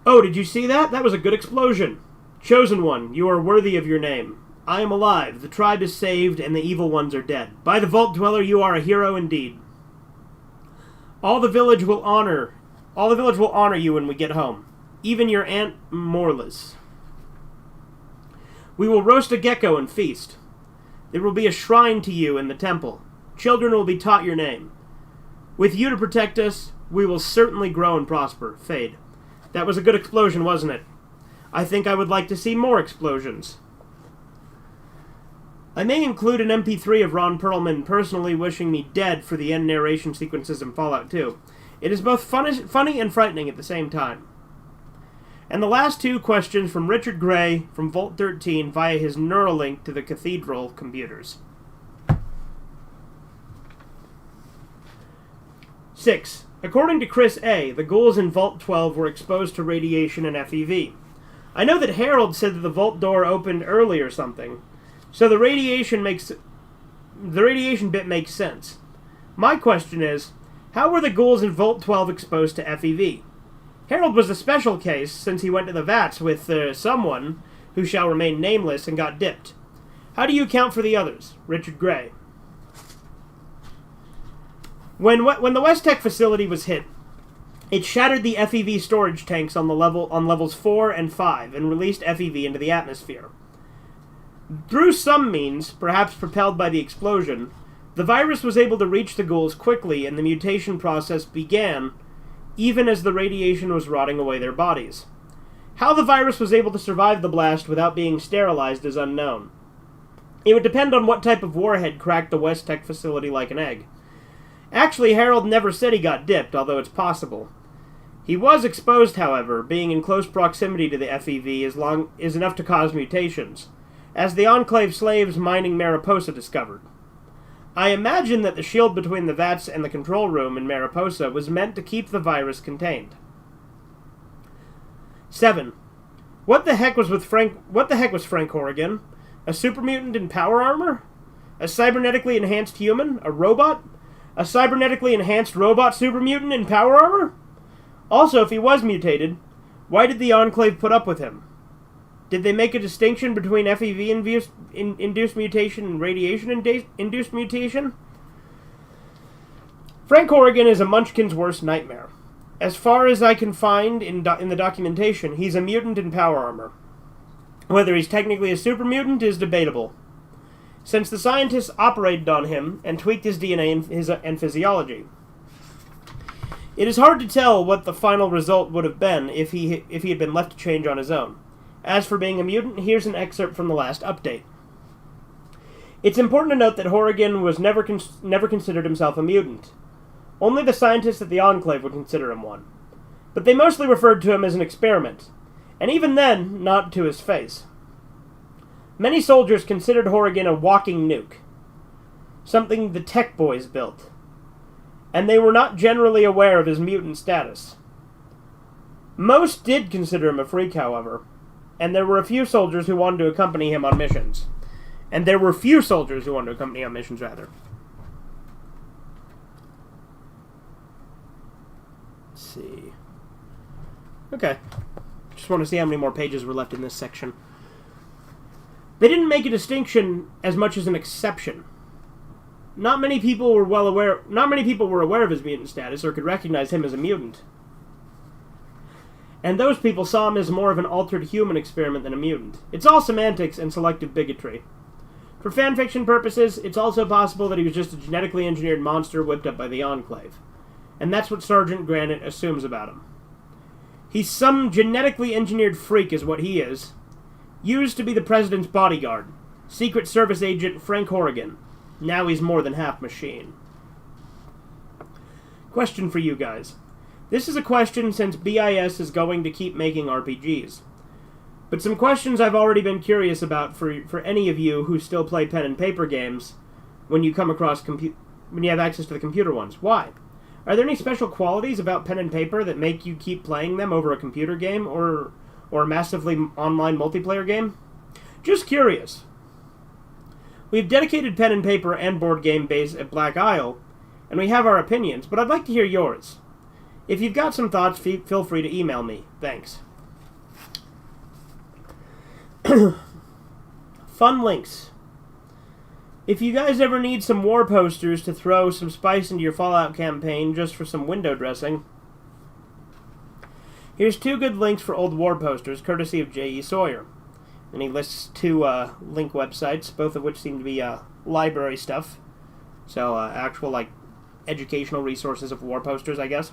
[SPEAKER 1] Oh, did you see that? That was a good explosion. Chosen One, you are worthy of your name. I am alive, the tribe is saved, and the evil ones are dead. By the Vault Dweller, you are a hero indeed. All the village will honor you when we get home. Even your Aunt Morlis. We will roast a gecko and feast. There will be a shrine to you in the temple. Children will be taught your name. With you to protect us, we will certainly grow and prosper. Fade. That was a good explosion, wasn't it? I think I would like to see more explosions. I may include an MP3 of Ron Perlman personally wishing me dead for the end narration sequences in Fallout 2. It is both funny and frightening at the same time. And the last 2 questions from Richard Gray from Vault 13 via his Neuralink to the Cathedral computers. 6. According to Chris A., the ghouls in Vault 12 were exposed to radiation and FEV. I know that Harold said that the vault door opened early or something, so the radiation bit makes sense. My question is, how were the ghouls in Vault 12 exposed to FEV? Harold was a special case since he went to the vats with someone who shall remain nameless and got dipped. How do you account for the others? Richard Gray. When the West Tech facility was hit, it shattered the FEV storage tanks on levels 4 and 5 and released FEV into the atmosphere. Through some means, perhaps propelled by the explosion, the virus was able to reach the ghouls quickly and the mutation process began even as the radiation was rotting away their bodies. How the virus was able to survive the blast without being sterilized is unknown. It would depend on what type of warhead cracked the West Tech facility like an egg. Actually, Harold never said he got dipped, although it's possible. He was exposed, however, being in close proximity to the FEV is enough to cause mutations, as the Enclave slaves mining Mariposa discovered. I imagine that the shield between the vats and the control room in Mariposa was meant to keep the virus contained. 7. What the heck was Frank Horrigan? A super mutant in power armor? A cybernetically enhanced human? A robot? A cybernetically enhanced robot super mutant in power armor? Also, if he was mutated, why did the Enclave put up with him? Did they make a distinction between FEV-induced mutation and radiation-induced mutation? Frank Horrigan is a Munchkin's worst nightmare. As far as I can find in the documentation, he's a mutant in power armor. Whether he's technically a super mutant is debatable, since the scientists operated on him and tweaked his DNA and physiology. It is hard to tell what the final result would have been if he had been left to change on his own. As for being a mutant, here's an excerpt from the last update. It's important to note that Horrigan was never considered himself a mutant. Only the scientists at the Enclave would consider him one. But they mostly referred to him as an experiment, and even then, not to his face. Many soldiers considered Horrigan a walking nuke, something the Tech Boys built, and they were not generally aware of his mutant status. Most did consider him a freak, however, and there were a few soldiers who wanted to accompany him on missions. Let's see. Okay. Just want to see how many more pages were left in this section. They didn't make a distinction as much as an exception. Not many people were aware of his mutant status or could recognize him as a mutant. And those people saw him as more of an altered human experiment than a mutant. It's all semantics and selective bigotry. For fanfiction purposes, it's also possible that he was just a genetically engineered monster whipped up by the Enclave. And that's what Sergeant Granite assumes about him. He's some genetically engineered freak is what he is. Used to be the President's bodyguard. Secret Service agent Frank Horrigan. Now he's more than half machine. Question for you guys. This is a question since BIS is going to keep making RPGs. But some questions I've already been curious about for any of you who still play pen and paper games when you come across when you have access to the computer ones. Why? Are there any special qualities about pen and paper that make you keep playing them over a computer game or a massively online multiplayer game? Just curious. We've dedicated pen and paper and board game base at Black Isle, and we have our opinions, but I'd like to hear yours. If you've got some thoughts, feel free to email me. Thanks. Fun links. If you guys ever need some war posters to throw some spice into your Fallout campaign just for some window dressing, here's 2 good links for old war posters, courtesy of J.E. Sawyer. And he lists 2 link websites, both of which seem to be library stuff. So, actual, educational resources of war posters, I guess.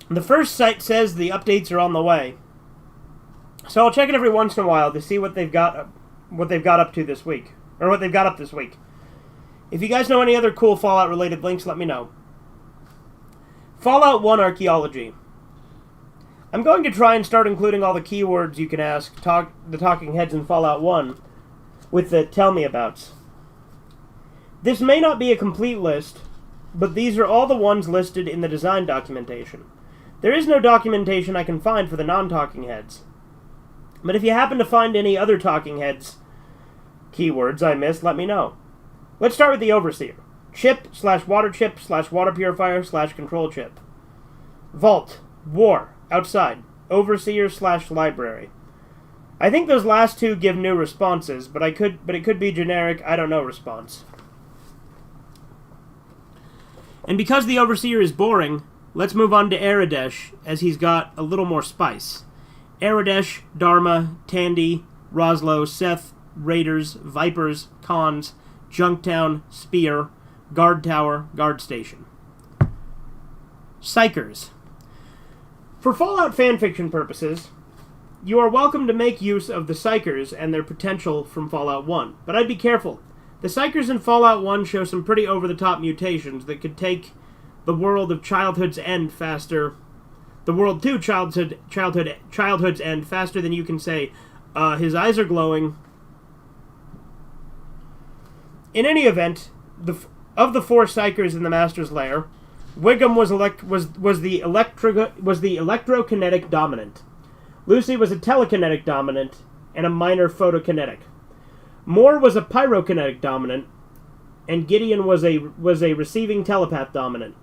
[SPEAKER 1] The first site says the updates are on the way. So I'll check it every once in a while to see what they've got up to this week. Or what they've got up this week. If you guys know any other cool Fallout-related links, let me know. Fallout 1 Archaeology. I'm going to try and start including all the keywords you can ask the talking heads in Fallout 1 with the tell me abouts. This may not be a complete list, but these are all the ones listed in the design documentation. There is no documentation I can find for the non-talking heads. But if you happen to find any other talking heads keywords I missed, let me know. Let's start with the Overseer. Chip/water chip/water purifier/control chip. Vault. War. Outside. Overseer/library. I think those last 2 give new responses, but it could be generic I don't know response. And because the Overseer is boring, let's move on to Aradesh, as he's got a little more spice. Aradesh, Dharma, Tandy, Roslo, Seth, Raiders, Vipers, Cons, Junktown, Spear, Guard Tower, Guard Station. Psychers. For Fallout fanfiction purposes, you are welcome to make use of the Psychers and their potential from Fallout 1, but I'd be careful. The Psychers in Fallout 1 show some pretty over-the-top mutations that could take the world of Childhood's End faster. The world to Childhood's End faster than you can say, his eyes are glowing. In any event, of the 4 Psychers in the Master's Lair, Wiggum was the electrokinetic dominant. Lucy was a telekinetic dominant and a minor photokinetic. Moore was a pyrokinetic dominant, and Gideon was a receiving telepath dominant.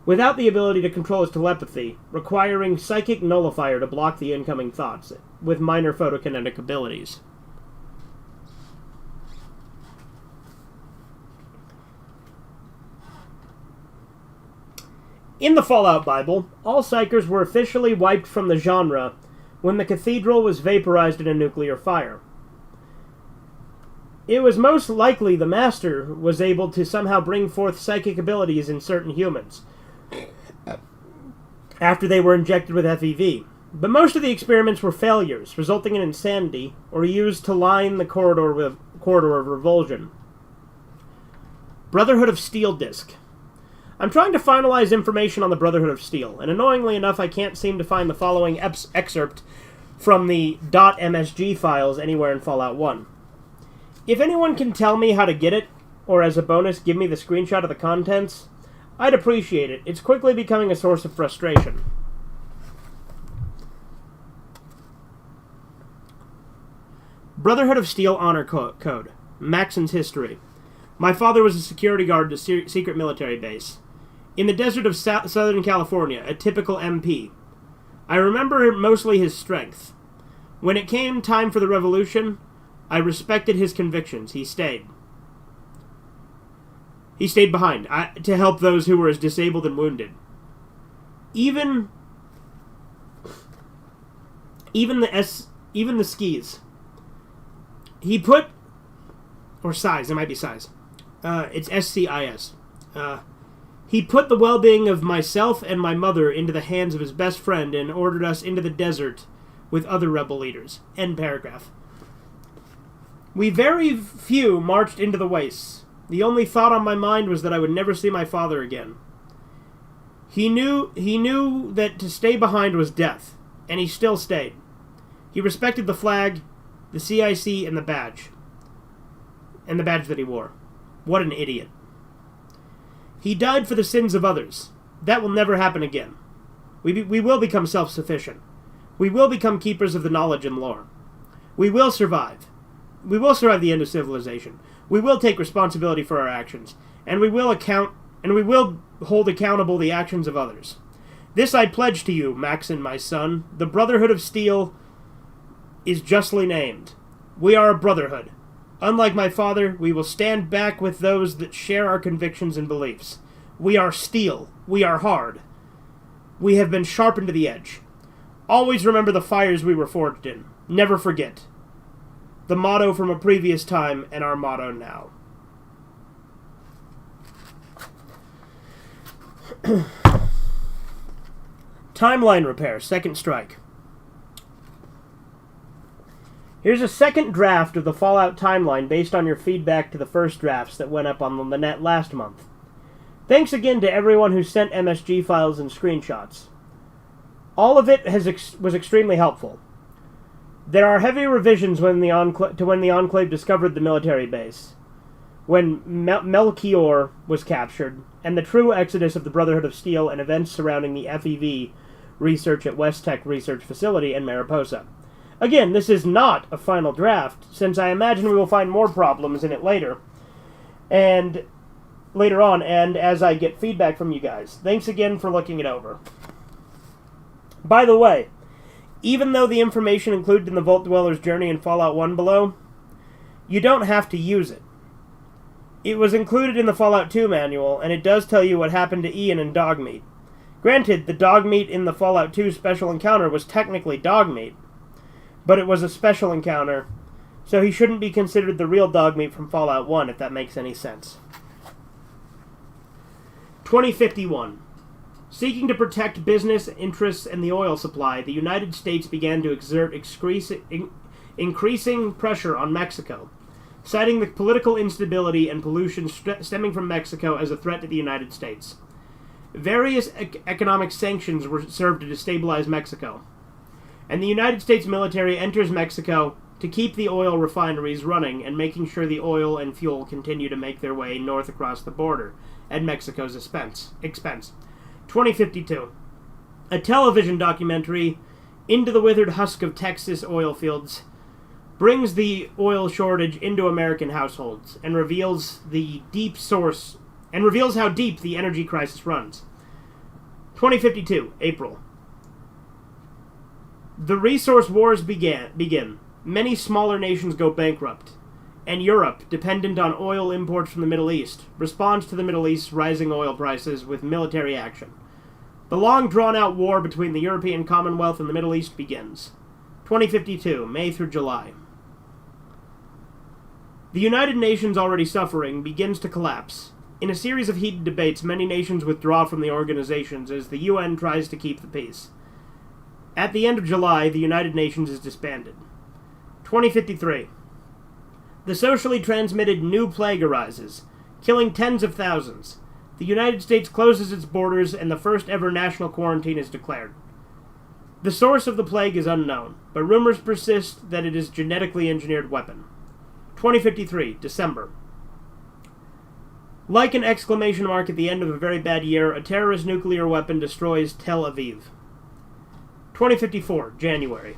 [SPEAKER 1] Without the ability to control his telepathy, requiring psychic nullifier to block the incoming thoughts, with minor photokinetic abilities. In the Fallout Bible, all Psychers were officially wiped from the genre when the cathedral was vaporized in a nuclear fire. It was most likely the Master was able to somehow bring forth psychic abilities in certain humans after they were injected with FEV. But most of the experiments were failures, resulting in insanity, or used to line the corridor of revulsion. Brotherhood of Steel Disc. I'm trying to finalize information on the Brotherhood of Steel, and annoyingly enough I can't seem to find the following excerpt from the .msg files anywhere in Fallout 1. If anyone can tell me how to get it, or as a bonus give me the screenshot of the contents, I'd appreciate it. It's quickly becoming a source of frustration. Brotherhood of Steel Honor Code. Maxon's history. My father was a security guard at a secret military base. In the desert of Southern California, a typical MP. I remember mostly his strength. When it came time for the revolution, I respected his convictions. He stayed. He stayed behind to help those who were as disabled and wounded. Even the skis. He put, or size, it might be size. It's SCIS. He put the well-being of myself and my mother into the hands of his best friend and ordered us into the desert with other rebel leaders. End paragraph. We very few marched into the wastes. The only thought on my mind was that I would never see my father again. He knew that to stay behind was death, and he still stayed. He respected the flag, the CIC, and the badge. And the badge that he wore. What an idiot. He died for the sins of others. That will never happen again. We will become self-sufficient. We will become keepers of the knowledge and lore. We will survive. We will survive the end of civilization. We will take responsibility for our actions, and we will hold accountable the actions of others. This I pledge to you, Maxon, my son. The Brotherhood of Steel is justly named. We are a brotherhood. Unlike my father, we will stand back with those that share our convictions and beliefs. We are steel. We are hard. We have been sharpened to the edge. Always remember the fires we were forged in. Never forget. The motto from a previous time and our motto now. Timeline repair, second strike. Here's a second draft of the Fallout timeline based on your feedback to the first drafts that went up on the net last month. Thanks again to everyone who sent MSG files and screenshots. All of it was extremely helpful. There are heavy revisions when the Enclave discovered the military base, when Melchior was captured, and the true exodus of the Brotherhood of Steel and events surrounding the FEV research at West Tech Research Facility in Mariposa. Again, this is not a final draft, since I imagine we will find more problems in it later on, and as I get feedback from you guys. Thanks again for looking it over. By the way, even though the information included in the Vault Dweller's journey in Fallout 1 below, you don't have to use it. It was included in the Fallout 2 manual, and it does tell you what happened to Ian and Dogmeat. Granted, the Dogmeat in the Fallout 2 special encounter was technically Dogmeat, but it was a special encounter, so he shouldn't be considered the real Dogmeat from Fallout 1, if that makes any sense. 2051. Seeking to protect business interests and the oil supply, the United States began to exert increasing pressure on Mexico, citing the political instability and pollution stemming from Mexico as a threat to the United States. Various economic sanctions were served to destabilize Mexico, and the United States military enters Mexico to keep the oil refineries running and making sure the oil and fuel continue to make their way north across the border at Mexico's expense. 2052. A television documentary, Into the Withered Husk of Texas Oil Fields, brings the oil shortage into American households and reveals how deep the energy crisis runs. 2052, April. The resource wars begin. Many smaller nations go bankrupt, and Europe, dependent on oil imports from the Middle East, responds to the Middle East's rising oil prices with military action. The long drawn-out war between the European Commonwealth and the Middle East begins. 2052, May through July. The United Nations, already suffering, begins to collapse. In a series of heated debates, many nations withdraw from the organizations as the UN tries to keep the peace. At the end of July, the United Nations is disbanded. 2053. The socially transmitted new plague arises, killing tens of thousands. The United States closes its borders and the first ever national quarantine is declared. The source of the plague is unknown, but rumors persist that it is a genetically engineered weapon. 2053, December. Like an exclamation mark at the end of a very bad year, a terrorist nuclear weapon destroys Tel Aviv. 2054, January.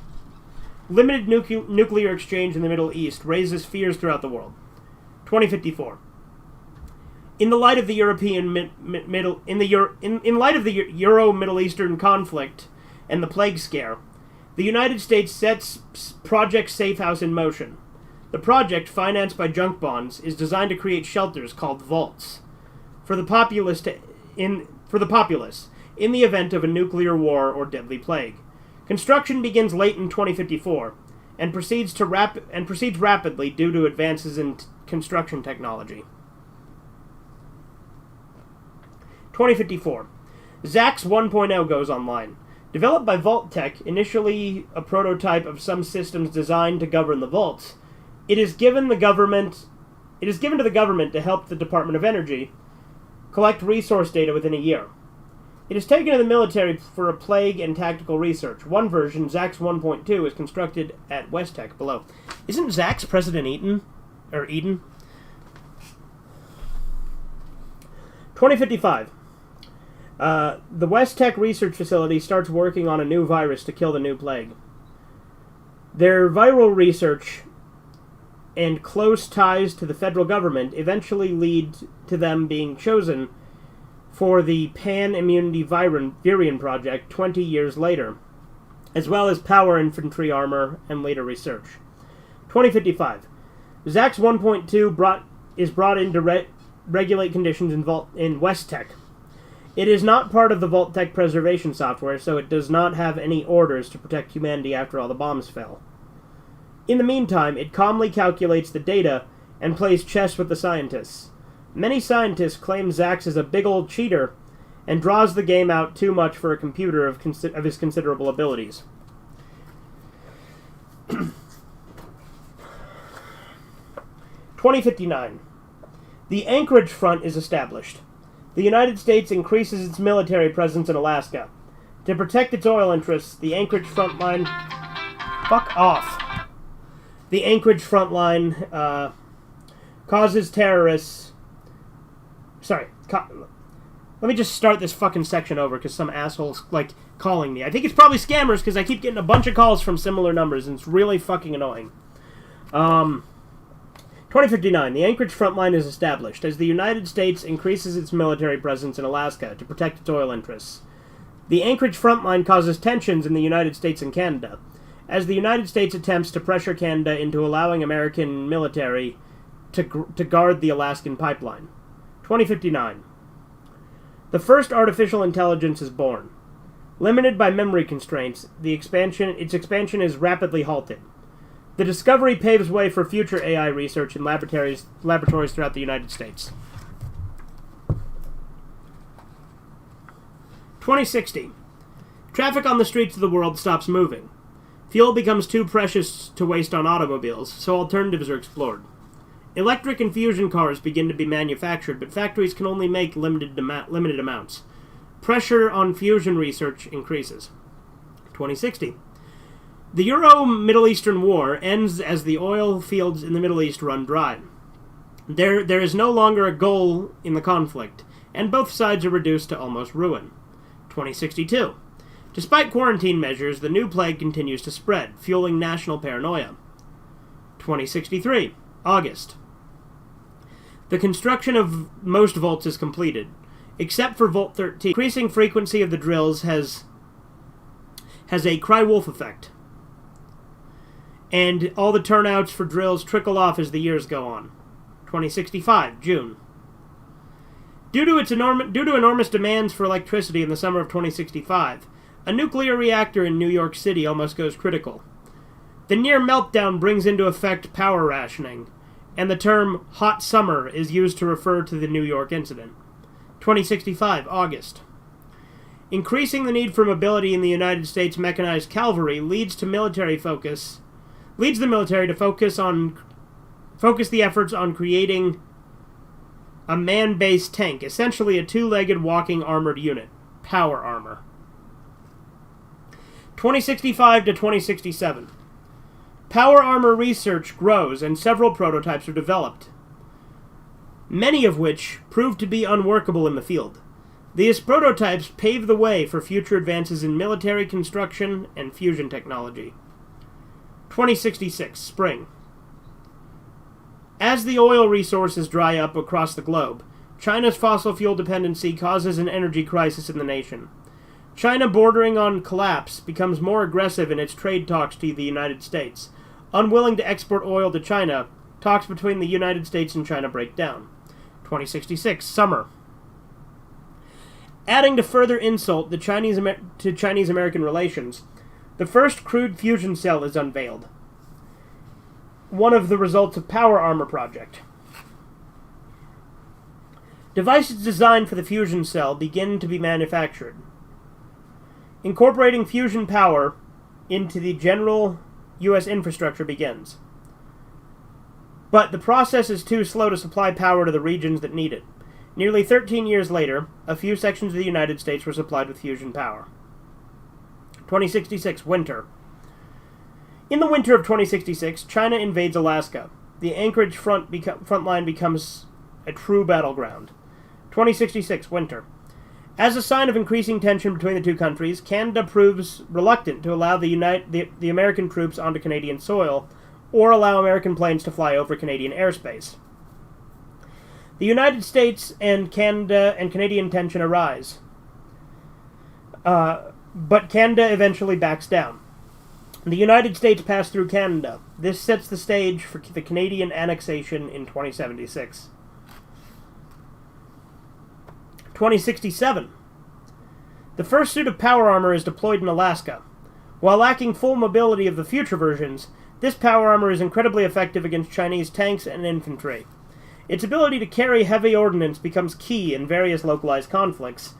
[SPEAKER 1] Limited nuclear exchange in the Middle East raises fears throughout the world. 2054. In the light of the Euro-Middle Eastern conflict and the plague scare, the United States sets Project Safe House in motion. The project, financed by junk bonds, is designed to create shelters called vaults for the populace in the event of a nuclear war or deadly plague. Construction begins late in 2054 and proceeds rapidly due to advances in construction technology. 2054. ZAX 1.0 goes online. Developed by Vault-Tec, initially a prototype of some systems designed to govern the vaults, it is given to the government to help the Department of Energy collect resource data within a year. It is taken to the military for a plague and tactical research. One version, ZAX 1.2, is constructed at WestTech below. Isn't ZAX President Eden? 2055. The WestTech research facility starts working on a new virus to kill the new plague. Their viral research and close ties to the federal government eventually lead to them being chosen for the Pan-Immunity Virion Project 20 years later, as well as power infantry armor and later research. 2055. ZAX 1.2 is brought in to regulate conditions in WestTech. It is not part of the Vault-Tec preservation software, so it does not have any orders to protect humanity after all the bombs fell. In the meantime, it calmly calculates the data and plays chess with the scientists. Many scientists claim ZAX is a big old cheater and draws the game out too much for a computer of his considerable abilities. 2059. The Anchorage Front is established. The United States increases its military presence in Alaska. To protect its oil interests, the Anchorage Front Line... Fuck off. The Anchorage Front Line causes terrorists... Sorry. Let me just start this fucking section over because some asshole's, calling me. I think it's probably scammers because I keep getting a bunch of calls from similar numbers and it's really fucking annoying. 2059. The Anchorage Front Line is established as the United States increases its military presence in Alaska to protect its oil interests. The Anchorage Front Line causes tensions in the United States and Canada, as the United States attempts to pressure Canada into allowing American military to guard the Alaskan pipeline. 2059. The first artificial intelligence is born. Limited by memory constraints, its expansion is rapidly halted. The discovery paves way for future AI research in laboratories throughout the United States. 2060. Traffic on the streets of the world stops moving. Fuel becomes too precious to waste on automobiles, so alternatives are explored. Electric and fusion cars begin to be manufactured, but factories can only make limited amounts. Pressure on fusion research increases. 2060. The Euro-Middle Eastern War ends as the oil fields in the Middle East run dry. There is no longer a goal in the conflict, and both sides are reduced to almost ruin. 2062. Despite quarantine measures, the new plague continues to spread, fueling national paranoia. 2063. August. The construction of most vaults is completed, except for Vault 13. Increasing frequency of the drills has a cry wolf effect, and all the turnouts for drills trickle off as the years go on. 2065, June. Due to enormous demands for electricity in the summer of 2065, a nuclear reactor in New York City almost goes critical. The near meltdown brings into effect power rationing, and the term hot summer is used to refer to the New York incident. 2065, August. Increasing the need for mobility in the United States mechanized cavalry leads the military to focus the efforts on creating a man-based tank, essentially a two-legged walking armored unit, power armor. 2065 to 2067. Power armor research grows and several prototypes are developed, many of which proved to be unworkable in the field. These prototypes pave the way for future advances in military construction and fusion technology. 2066, spring. As the oil resources dry up across the globe, China's fossil fuel dependency causes an energy crisis in the nation. China, bordering on collapse, becomes more aggressive in its trade talks to the United States. Unwilling to export oil to China, talks between the United States and China break down. 2066, summer. Adding to further insult to Chinese-American relations, the first crude fusion cell is unveiled, one of the results of Power Armor Project. Devices designed for the fusion cell begin to be manufactured. Incorporating fusion power into the general U.S. infrastructure begins. But the process is too slow to supply power to the regions that need it. Nearly 13 years later, a few sections of the United States were supplied with fusion power. 2066, winter. In the winter of 2066, China invades Alaska. The Anchorage front line becomes a true battleground. 2066, winter. As a sign of increasing tension between the two countries, Canada proves reluctant to allow the American troops onto Canadian soil or allow American planes to fly over Canadian airspace. The United States and Canadian tension arise, but Canada eventually backs down. The United States pass through Canada. This sets the stage for the Canadian annexation in 2076. 2067. The first suit of power armor is deployed in Alaska. While lacking full mobility of the future versions, this power armor is incredibly effective against Chinese tanks and infantry. Its ability to carry heavy ordnance becomes key in various localized conflicts,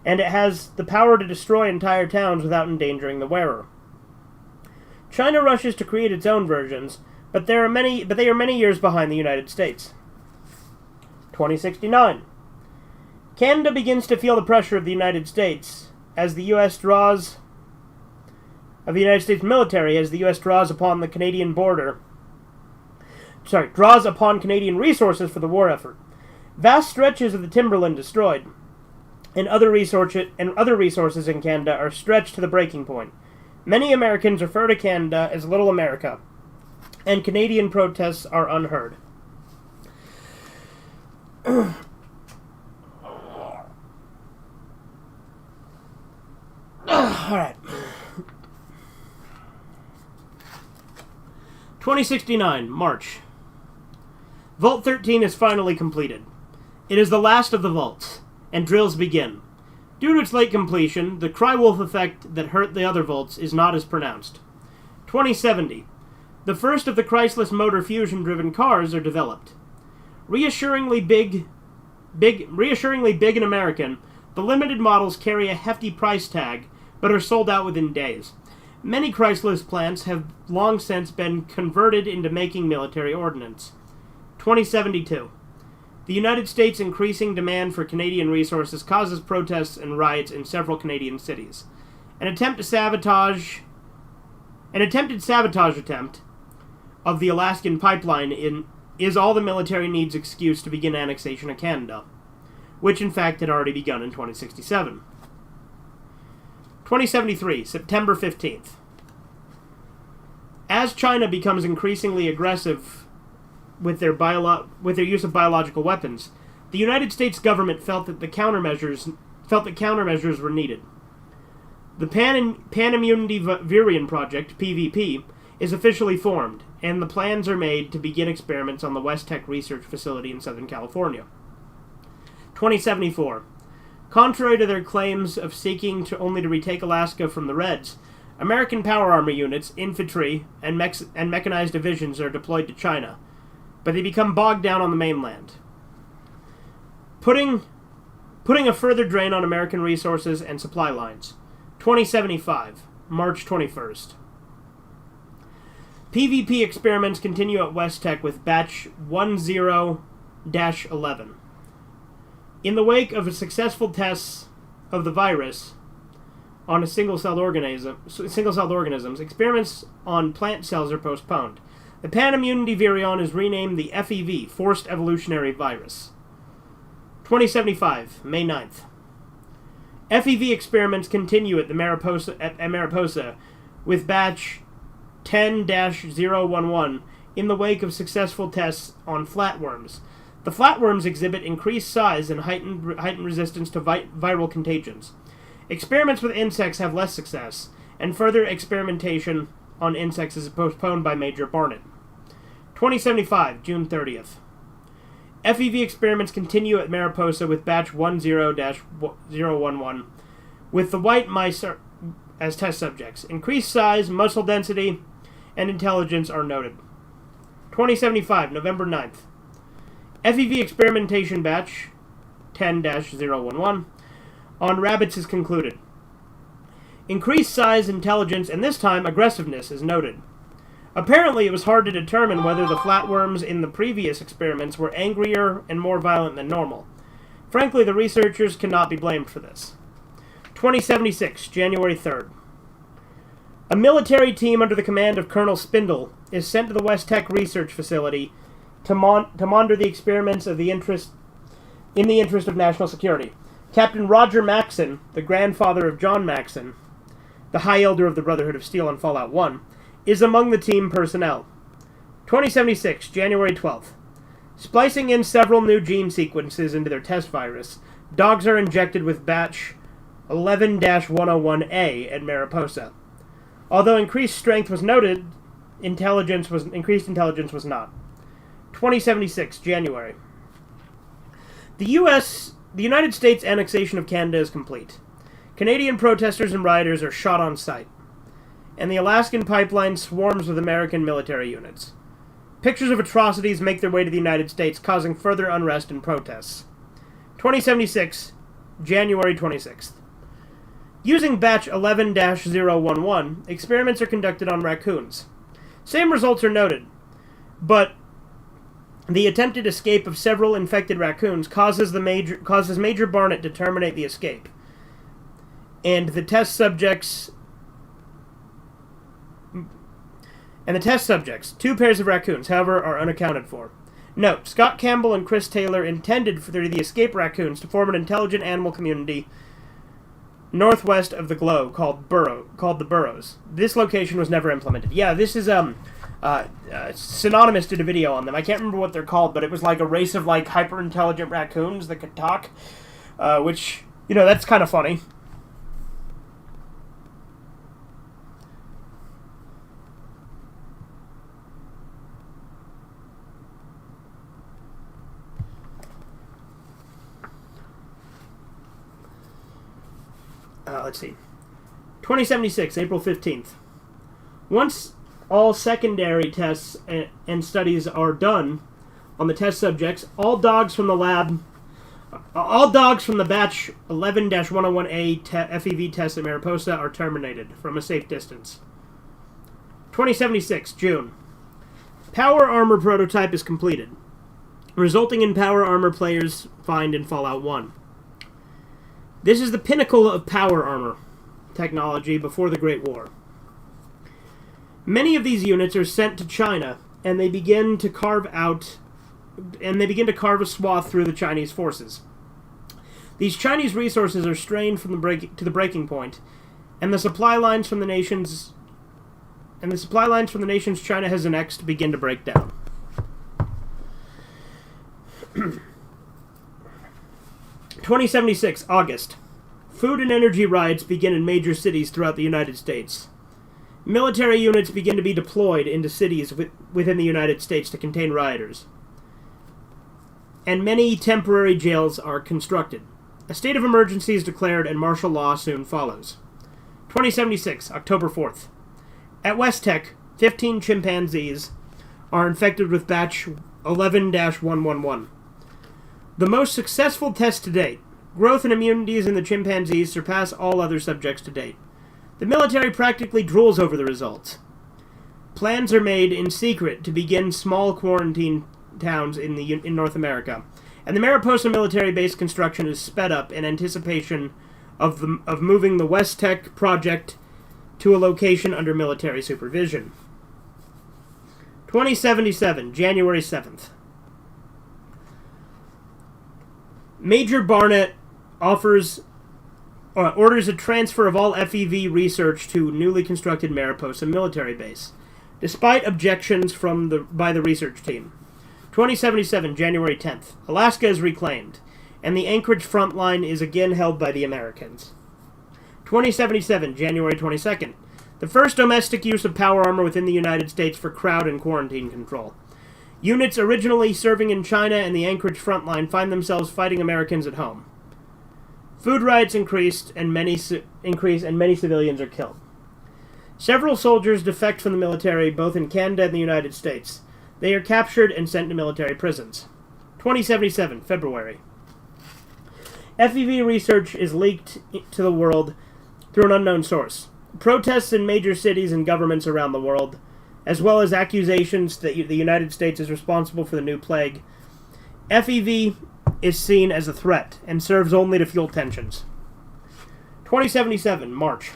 [SPEAKER 1] and it has the power to destroy entire towns without endangering the wearer. China rushes to create its own versions, but they are many years behind the United States. 2069. Canada begins to feel the pressure of the United States as the U.S. draws upon the Canadian border. Draws upon Canadian resources for the war effort. Vast stretches of the timberland destroyed, and other resources in Canada are stretched to the breaking point. Many Americans refer to Canada as Little America, and Canadian protests are unheard. Alright. 2069, March. Vault 13 is finally completed. It is the last of the vaults, and drills begin. Due to its late completion, the Crywolf effect that hurt the other vaults is not as pronounced. 2070. The first of the Chrysler motor fusion-driven cars are developed. Reassuringly big and American, the limited models carry a hefty price tag, but are sold out within days. Many Chrysler's plants have long since been converted into making military ordnance. 2072. The United States' increasing demand for Canadian resources causes protests and riots in several Canadian cities. An attempted sabotage attempt of the Alaskan pipeline is all the military needs excuse to begin annexation of Canada, which in fact had already begun in 2067. 2073, September 15th. As China becomes increasingly aggressive with their use of biological weapons, the United States government felt that countermeasures were needed. The Pan-Immunity Virion Project, PVP, is officially formed, and the plans are made to begin experiments on the West Tech Research Facility in Southern California. 2074. Contrary to their claims of seeking only to retake Alaska from the Reds, American power armor units, infantry, and mechanized divisions are deployed to China. but they become bogged down on the mainland, putting a further drain on American resources and supply lines. 2075, March 21st. PvP experiments continue at West Tech with batch 10-11. In the wake of a successful tests of the virus on single-celled organisms, experiments on plant cells are postponed. The Panimmunity virion is renamed the FEV, Forced Evolutionary Virus. 2075, May 9th. FEV experiments continue at Mariposa with batch 10-011 in the wake of successful tests on flatworms. The flatworms exhibit increased size and heightened resistance to viral contagions. Experiments with insects have less success, and further experimentation on insects is postponed by Major Barnett. 2075, June 30th. FEV experiments continue at Mariposa with batch 10-011 with the white mice as test subjects. Increased size, muscle density, and intelligence are noted. 2075, November 9th. FEV experimentation batch 10-011 on rabbits is concluded. Increased size, intelligence, and this time aggressiveness is noted. Apparently, it was hard to determine whether the flatworms in the previous experiments were angrier and more violent than normal. Frankly, the researchers cannot be blamed for this. 2076, January 3rd. A military team under the command of Colonel Spindle is sent to the West Tech Research Facility to monitor the experiments in the interest of national security. Captain Roger Maxson, the grandfather of John Maxson, the High Elder of the Brotherhood of Steel on Fallout 1, is among the team personnel. 2076, January 12th. Splicing in several new gene sequences into their test virus, dogs are injected with batch 11-101A at Mariposa. Although increased strength was noted, increased intelligence was not. 2076, January. The United States annexation of Canada is complete. Canadian protesters and rioters are shot on sight, and the Alaskan pipeline swarms with American military units. Pictures of atrocities make their way to the United States, causing further unrest and protests. 2076, January 26th. Using batch 11-011, experiments are conducted on raccoons. Same results are noted, but the attempted escape of several infected raccoons causes Major Barnett to terminate the escape. And the test subjects, 2 pairs of raccoons, however, are unaccounted for. Note, Scott Campbell and Chris Taylor intended for the escaped raccoons to form an intelligent animal community northwest of the globe called the Burrows. This location was never implemented. Yeah, this is Synonymous did a video on them. I can't remember what they're called, but it was like a race of like hyper intelligent raccoons that could talk, which that's kind of funny. Let's see. 2076, April 15th. Once all secondary tests and studies are done on the test subjects, all dogs from the batch 11-101A FEV test at Mariposa are terminated from a safe distance. 2076, June. Power armor prototype is completed, resulting in power armor players find in Fallout 1. This is the pinnacle of power armor technology before the Great War. Many of these units are sent to China, and they begin to carve a swath through the Chinese forces. These Chinese resources are strained to the breaking point, and the supply lines from the nations China has annexed begin to break down. 2076, August. Food and energy riots begin in major cities throughout the United States. Military units begin to be deployed into cities within the United States to contain rioters. And many temporary jails are constructed. A state of emergency is declared and martial law soon follows. 2076, October 4th. At West Tech, 15 chimpanzees are infected with batch 11-111. The most successful test to date. Growth and immunities in the chimpanzees surpass all other subjects to date. The military practically drools over the results. Plans are made in secret to begin small quarantine towns in North America, and the Mariposa military base construction is sped up in anticipation of moving the West Tech project to a location under military supervision. 2077, January 7th. Major Barnett orders a transfer of all FEV research to newly constructed Mariposa military base, despite objections by the research team. 2077, January 10th. Alaska is reclaimed, and the Anchorage front line is again held by the Americans. 2077, January 22nd. The first domestic use of power armor within the United States for crowd and quarantine control. Units originally serving in China and the Anchorage front line find themselves fighting Americans at home. Food riots increase and many civilians are killed. Several soldiers defect from the military both in Canada and the United States. They are captured and sent to military prisons. 2077, February. FEV research is leaked to the world through an unknown source. Protests in major cities and governments around the world, as well as accusations that the United States is responsible for the new plague. FEV is seen as a threat and serves only to fuel tensions. 2077, March.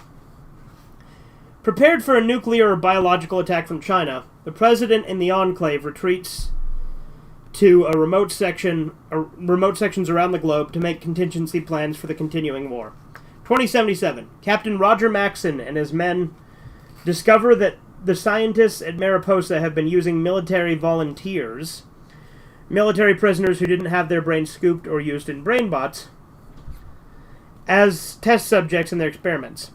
[SPEAKER 1] Prepared for a nuclear or biological attack from China, the president and the enclave retreats to remote sections around the globe to make contingency plans for the continuing war. 2077, Captain Roger Maxson and his men discover that the scientists at Mariposa have been using military volunteers, military prisoners who didn't have their brains scooped or used in brain bots, as test subjects in their experiments.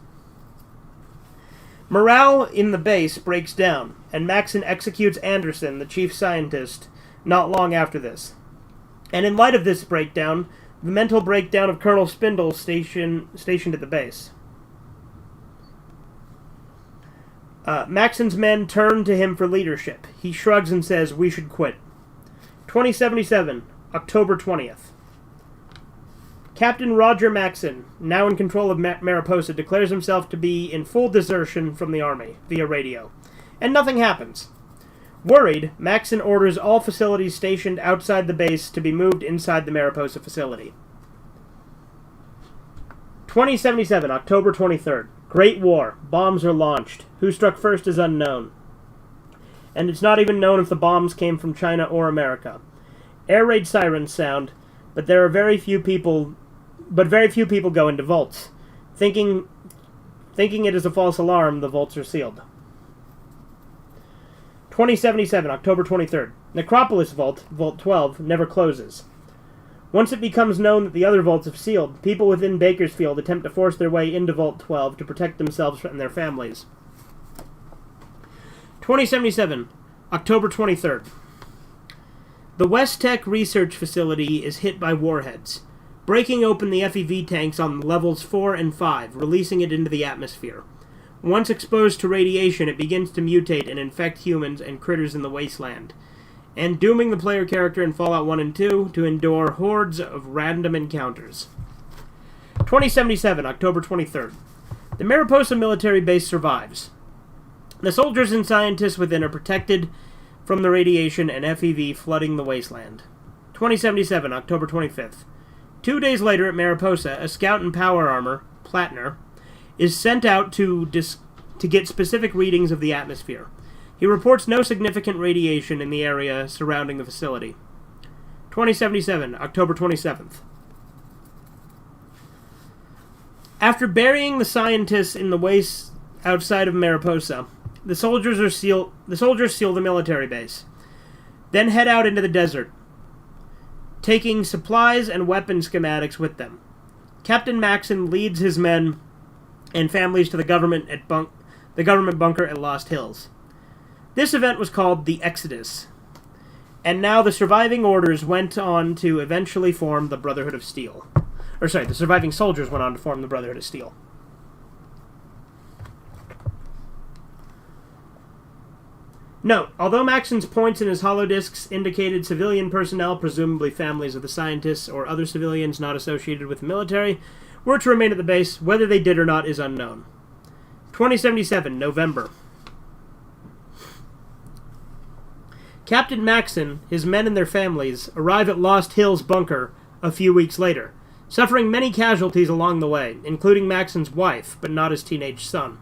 [SPEAKER 1] Morale in the base breaks down, and Maxson executes Anderson, the chief scientist, not long after this. And in light of this breakdown, the mental breakdown of Colonel Spindle stationed at the base. Maxson's men turn to him for leadership. He shrugs and says, "We should quit." 2077, October 20th. Captain Roger Maxson, now in control of Mariposa, declares himself to be in full desertion from the army via radio. And nothing happens. Worried, Maxson orders all facilities stationed outside the base to be moved inside the Mariposa facility. 2077, October 23rd. Great War. Bombs are launched. Who struck first is unknown. And it's not even known if the bombs came from China or America. Air raid sirens sound, but very few people go into vaults. Thinking it is a false alarm, the vaults are sealed. 2077, October 23rd. Necropolis Vault, Vault 12, never closes. Once it becomes known that the other vaults have sealed, people within Bakersfield attempt to force their way into Vault 12 to protect themselves and their families. 2077, October 23rd. The West Tech Research Facility is hit by warheads, breaking open the FEV tanks on levels 4 and 5, releasing it into the atmosphere. Once exposed to radiation, it begins to mutate and infect humans and critters in the wasteland, and dooming the player character in Fallout 1 and 2 to endure hordes of random encounters. 2077, October 23rd. The Mariposa military base survives. The soldiers and scientists within are protected from the radiation and FEV flooding the wasteland. 2077, October 25th. 2 days later at Mariposa, a scout in power armor, Platner, is sent out to get specific readings of the atmosphere. He reports no significant radiation in the area surrounding the facility. 2077, October 27th. After burying the scientists in the waste outside of Mariposa, the soldiers seal the military base, then head out into the desert, taking supplies and weapon schematics with them. Captain Maxson leads his men and families to the government bunker at Lost Hills. This event was called the Exodus, and now the surviving orders went on to eventually form the Brotherhood of Steel. The surviving soldiers went on to form the Brotherhood of Steel. Note, although Maxon's points in his holodiscs indicated civilian personnel, presumably families of the scientists or other civilians not associated with the military, were to remain at the base, whether they did or not is unknown. 2077, November. Captain Maxon, his men and their families, arrive at Lost Hills Bunker a few weeks later, suffering many casualties along the way, including Maxon's wife, but not his teenage son.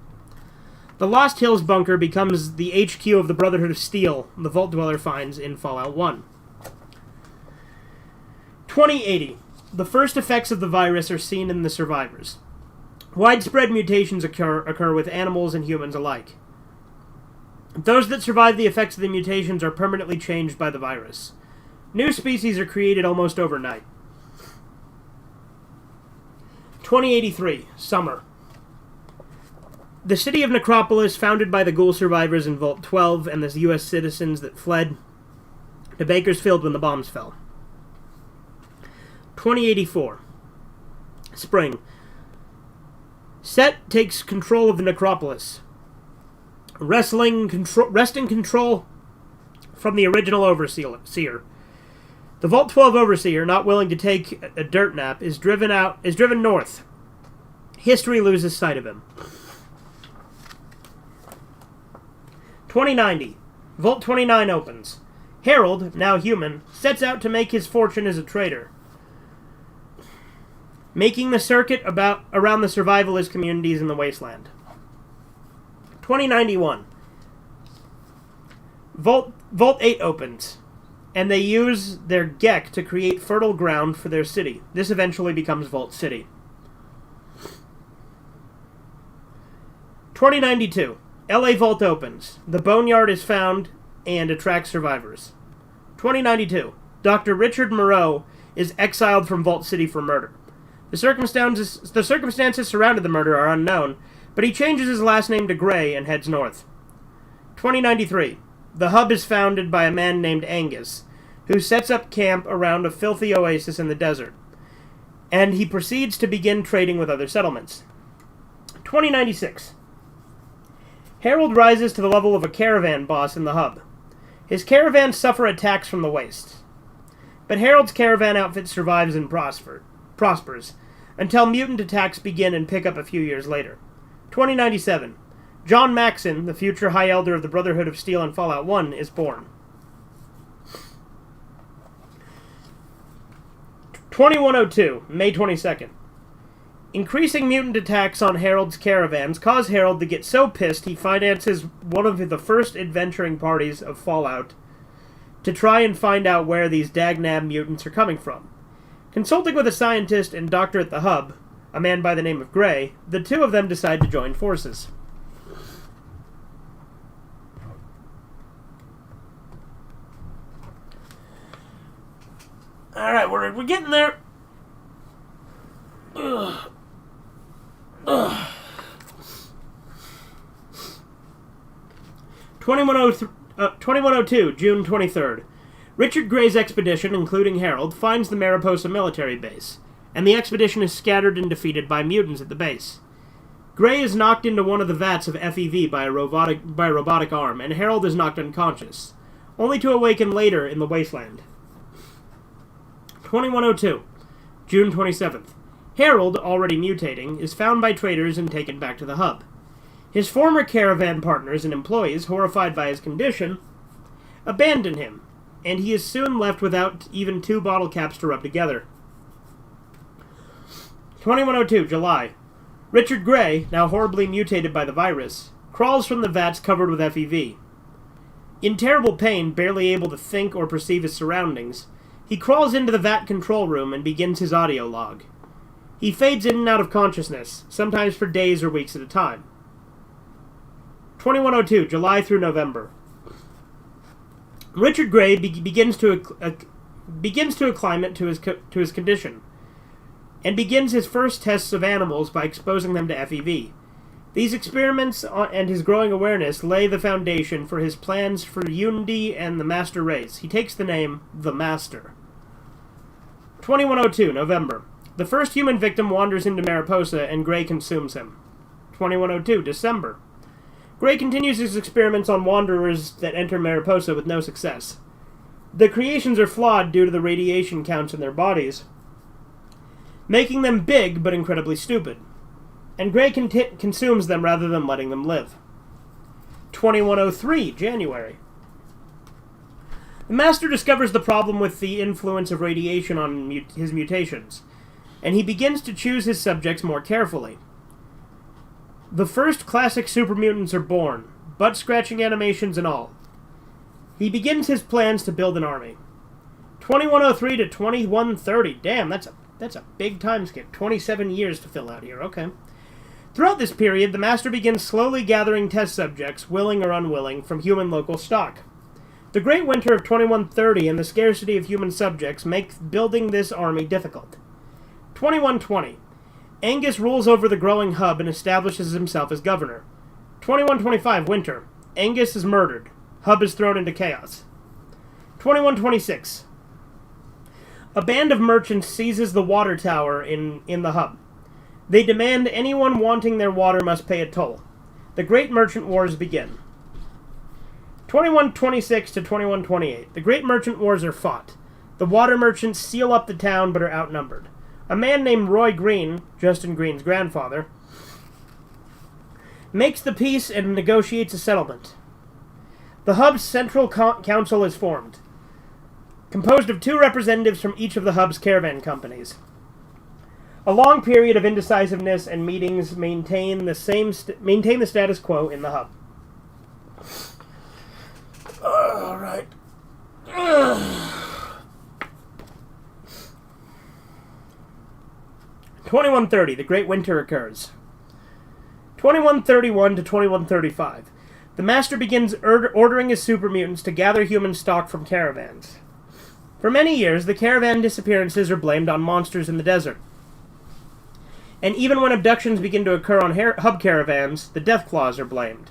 [SPEAKER 1] The Lost Hills Bunker becomes the HQ of the Brotherhood of Steel the Vault Dweller finds in Fallout 1. 2080. The first effects of the virus are seen in the survivors. Widespread mutations occur with animals and humans alike. Those that survive the effects of the mutations are permanently changed by the virus. New species are created almost overnight. 2083. Summer. The city of Necropolis, founded by the ghoul survivors in Vault 12 and the U.S. citizens that fled to Bakersfield when the bombs fell. 2084. Spring. Set takes control of the Necropolis, wresting control from the original Overseer. The Vault 12 Overseer, not willing to take a dirt nap, is driven north. History loses sight of him. 2090. Vault 29 opens. Harold, now human, sets out to make his fortune as a trader, making the circuit around the survivalist communities in the wasteland. 2091. Vault 8 opens, and they use their Gek to create fertile ground for their city. This eventually becomes Vault City. 2092. LA Vault opens. The Boneyard is found and attracts survivors. 2092. Dr. Richard Moreau is exiled from Vault City for murder. The circumstances surrounding the murder are unknown, but he changes his last name to Gray and heads north. 2093. The hub is founded by a man named Angus, who sets up camp around a filthy oasis in the desert, and he proceeds to begin trading with other settlements. 2096. Harold rises to the level of a caravan boss in the hub. His caravans suffer attacks from the waste, but Harold's caravan outfit survives and prospers, until mutant attacks begin and pick up a few years later. 2097. John Maxon, the future High Elder of the Brotherhood of Steel in Fallout 1, is born. 2102, May 22nd. Increasing mutant attacks on Harold's caravans cause Harold to get so pissed he finances one of the first adventuring parties of Fallout to try and find out where these dagnab mutants are coming from. Consulting with a scientist and doctor at the hub, a man by the name of Gray, the two of them decide to join forces. Alright, we're getting there. 2102, June 23rd. Richard Gray's expedition, including Harold, finds the Mariposa military base, and the expedition is scattered and defeated by mutants at the base. Gray is knocked into one of the vats of FEV by a robotic arm, and Harold is knocked unconscious, only to awaken later in the wasteland. 2102, June 27th. Harold, already mutating, is found by traders and taken back to the hub. His former caravan partners and employees, horrified by his condition, abandon him, and he is soon left without even 2 bottle caps to rub together. 2102, July. Richard Gray, now horribly mutated by the virus, crawls from the vats covered with FEV. In terrible pain, barely able to think or perceive his surroundings, he crawls into the vat control room and begins his audio log. He fades in and out of consciousness, sometimes for days or weeks at a time. 2102, July through November. Richard Gray begins to acclimate to his condition, and begins his first tests of animals by exposing them to FEV. These experiments and his growing awareness lay the foundation for his plans for unity and the Master Race. He takes the name The Master. 2102, November. The first human victim wanders into Mariposa, and Gray consumes him. 2102, December. Gray continues his experiments on wanderers that enter Mariposa with no success. The creations are flawed due to the radiation counts in their bodies, making them big but incredibly stupid. And Gray consumes them rather than letting them live. 2103, January. The Master discovers the problem with the influence of radiation on his mutations, and he begins to choose his subjects more carefully. The first classic super mutants are born, butt-scratching animations and all. He begins his plans to build an army. 2103 to 2130. Damn, that's a big time skip. 27 years to fill out here. Okay. Throughout this period, the Master begins slowly gathering test subjects, willing or unwilling, from human local stock. The Great Winter of 2130 and the scarcity of human subjects make building this army difficult. 2120. Angus rules over the growing hub and establishes himself as governor. 2125. Winter. Angus is murdered. Hub is thrown into chaos. 2126. A band of merchants seizes the water tower in the hub. They demand anyone wanting their water must pay a toll. The Great Merchant Wars begin. 2126 to 2128. The Great Merchant Wars are fought. The water merchants seal up the town but are outnumbered. A man named Roy Green, Justin Green's grandfather, makes the peace and negotiates a settlement. The hub's central council is formed, composed of 2 representatives from each of the hub's caravan companies. A long period of indecisiveness and meetings maintain the status quo in the hub. All right. 2130, the Great Winter occurs. 2131 to 2135. The Master begins ordering his super mutants to gather human stock from caravans. For many years, the caravan disappearances are blamed on monsters in the desert. And even when abductions begin to occur on hub caravans, the Deathclaws are blamed.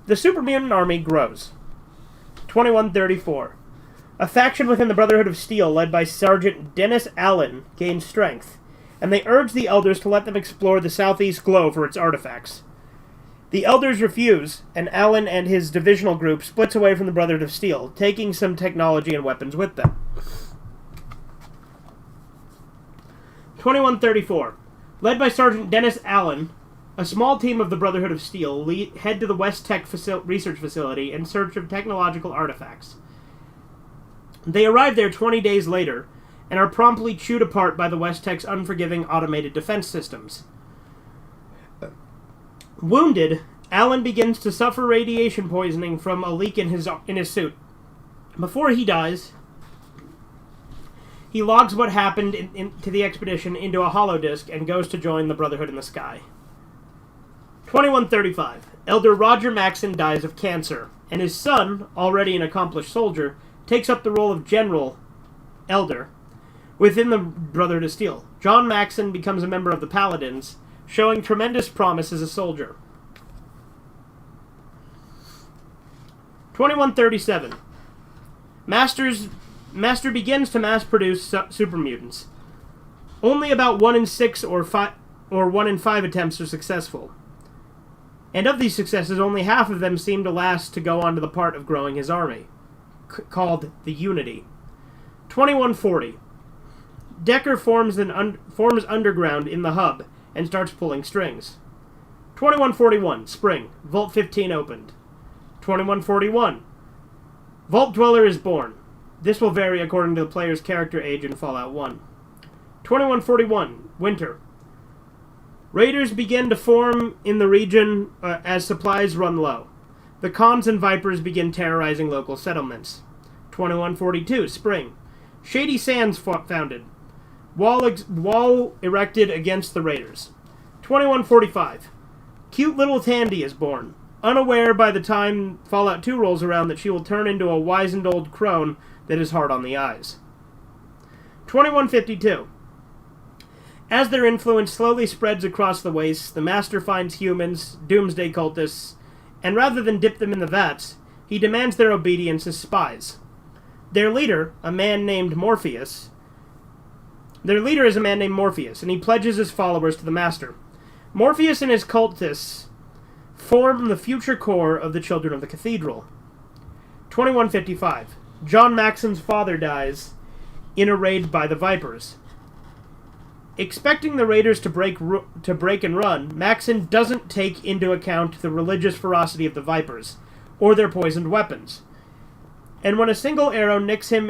[SPEAKER 1] The super mutant army grows. 2134. A faction within the Brotherhood of Steel, led by Sergeant Dennis Allen, gains strength, and they urge the Elders to let them explore the southeast glow for its artifacts. The Elders refuse, and Allen and his divisional group splits away from the Brotherhood of Steel, taking some technology and weapons with them. 2134. Led by Sergeant Dennis Allen, a small team of the Brotherhood of Steel head to the West Tech research facility in search of technological artifacts. They arrive there 20 days later, and are promptly chewed apart by the West Tech's unforgiving automated defense systems. Wounded, Allen begins to suffer radiation poisoning from a leak in his suit. Before he dies, he logs what happened to the expedition into a holodisk and goes to join the Brotherhood in the Sky. 2135. Elder Roger Maxson dies of cancer, and his son, already an accomplished soldier, takes up the role of General Elder within the Brotherhood of Steel. John Maxson becomes a member of the Paladins, showing tremendous promise as a soldier. 2137. Master begins to mass-produce super mutants. Only about 1 in 6 or 1 in 5 attempts are successful. And of these successes, only half of them seem to last to go on to the part of growing his army, called the Unity. 2140. Decker forms underground in the hub and starts pulling strings. 2141. Spring. Vault 15 opened. 2141. Vault Dweller is born. This will vary according to the player's character age in Fallout 1. 2141. Winter. Raiders begin to form in the region as supplies run low. The Khans and Vipers begin terrorizing local settlements. 2142. Spring. Shady Sands founded. Wall erected against the Raiders. 2145. Cute little Tandy is born, unaware by the time Fallout 2 rolls around that she will turn into a wizened old crone that is hard on the eyes. 2152. As their influence slowly spreads across the wastes, the Master finds humans, doomsday cultists, and rather than dip them in the vats, he demands their obedience as spies. Their leader, a man named Morpheus, and he pledges his followers to the Master. Morpheus and his cultists form the future core of the Children of the Cathedral. 2155. John Maxon's father dies in a raid by the Vipers. Expecting the raiders to break and run, Maxon doesn't take into account the religious ferocity of the Vipers, or their poisoned weapons. And when a single arrow nicks him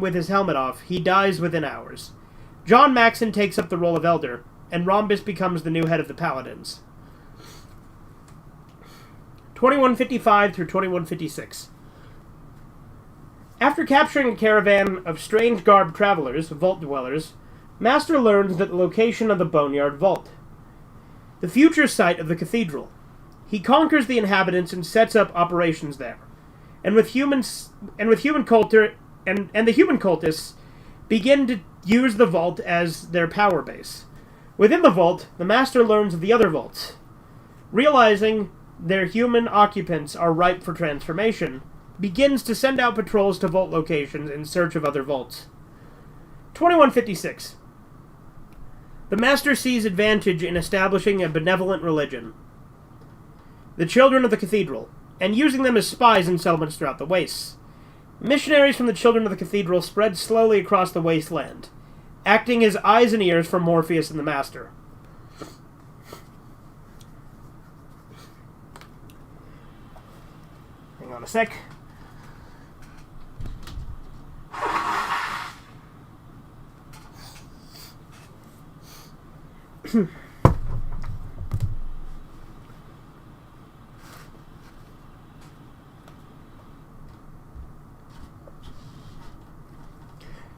[SPEAKER 1] with his helmet off, he dies within hours. John Maxon takes up the role of Elder, and Rhombus becomes the new head of the Paladins. 2155 through 2156. After capturing a caravan of strange-garbed travelers, Vault Dwellers, Master learns that the location of the Boneyard Vault, the future site of the cathedral. He conquers the inhabitants and sets up operations there. And the human cultists begin to use the vault as their power base. Within the vault, the Master learns of the other vaults. Realizing their human occupants are ripe for transformation, begins to send out patrols to vault locations in search of other vaults. 2156. The Master sees advantage in establishing a benevolent religion, the Children of the Cathedral, and using them as spies in settlements throughout the wastes. Missionaries from the Children of the Cathedral spread slowly across the wasteland, acting as eyes and ears for Morpheus and the Master. Hang on a sec. Hmm.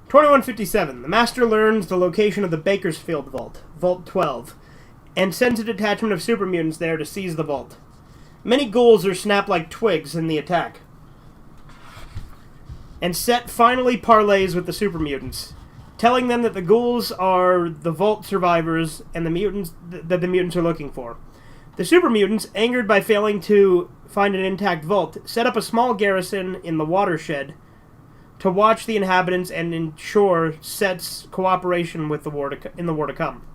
[SPEAKER 1] 2157. The Master learns the location of the Bakersfield Vault, Vault 12, and sends a detachment of super mutants there to seize the vault. Many ghouls are snapped like twigs in the attack. And Set finally parleys with the super mutants, telling them that the ghouls are the vault survivors and the mutants that the mutants are looking for. The super mutants, angered by failing to find an intact vault, set up a small garrison in the watershed to watch the inhabitants and ensure Set's cooperation with the war in the war to come.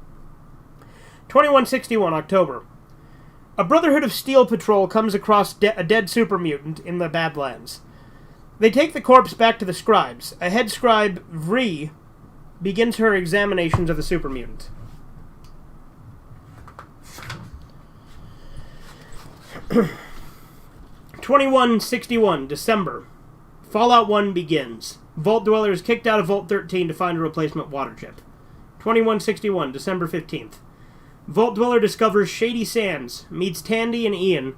[SPEAKER 1] 2161, October. A Brotherhood of Steel patrol comes across a dead super mutant in the Badlands. They take the corpse back to the scribes. A head scribe, Vree, begins her examinations of the super mutant. (2161) December. Fallout 1 begins. Vault Dweller is kicked out of Vault 13 to find a replacement water chip. 2161, December 15th. Vault Dweller discovers Shady Sands, meets Tandy and Ian,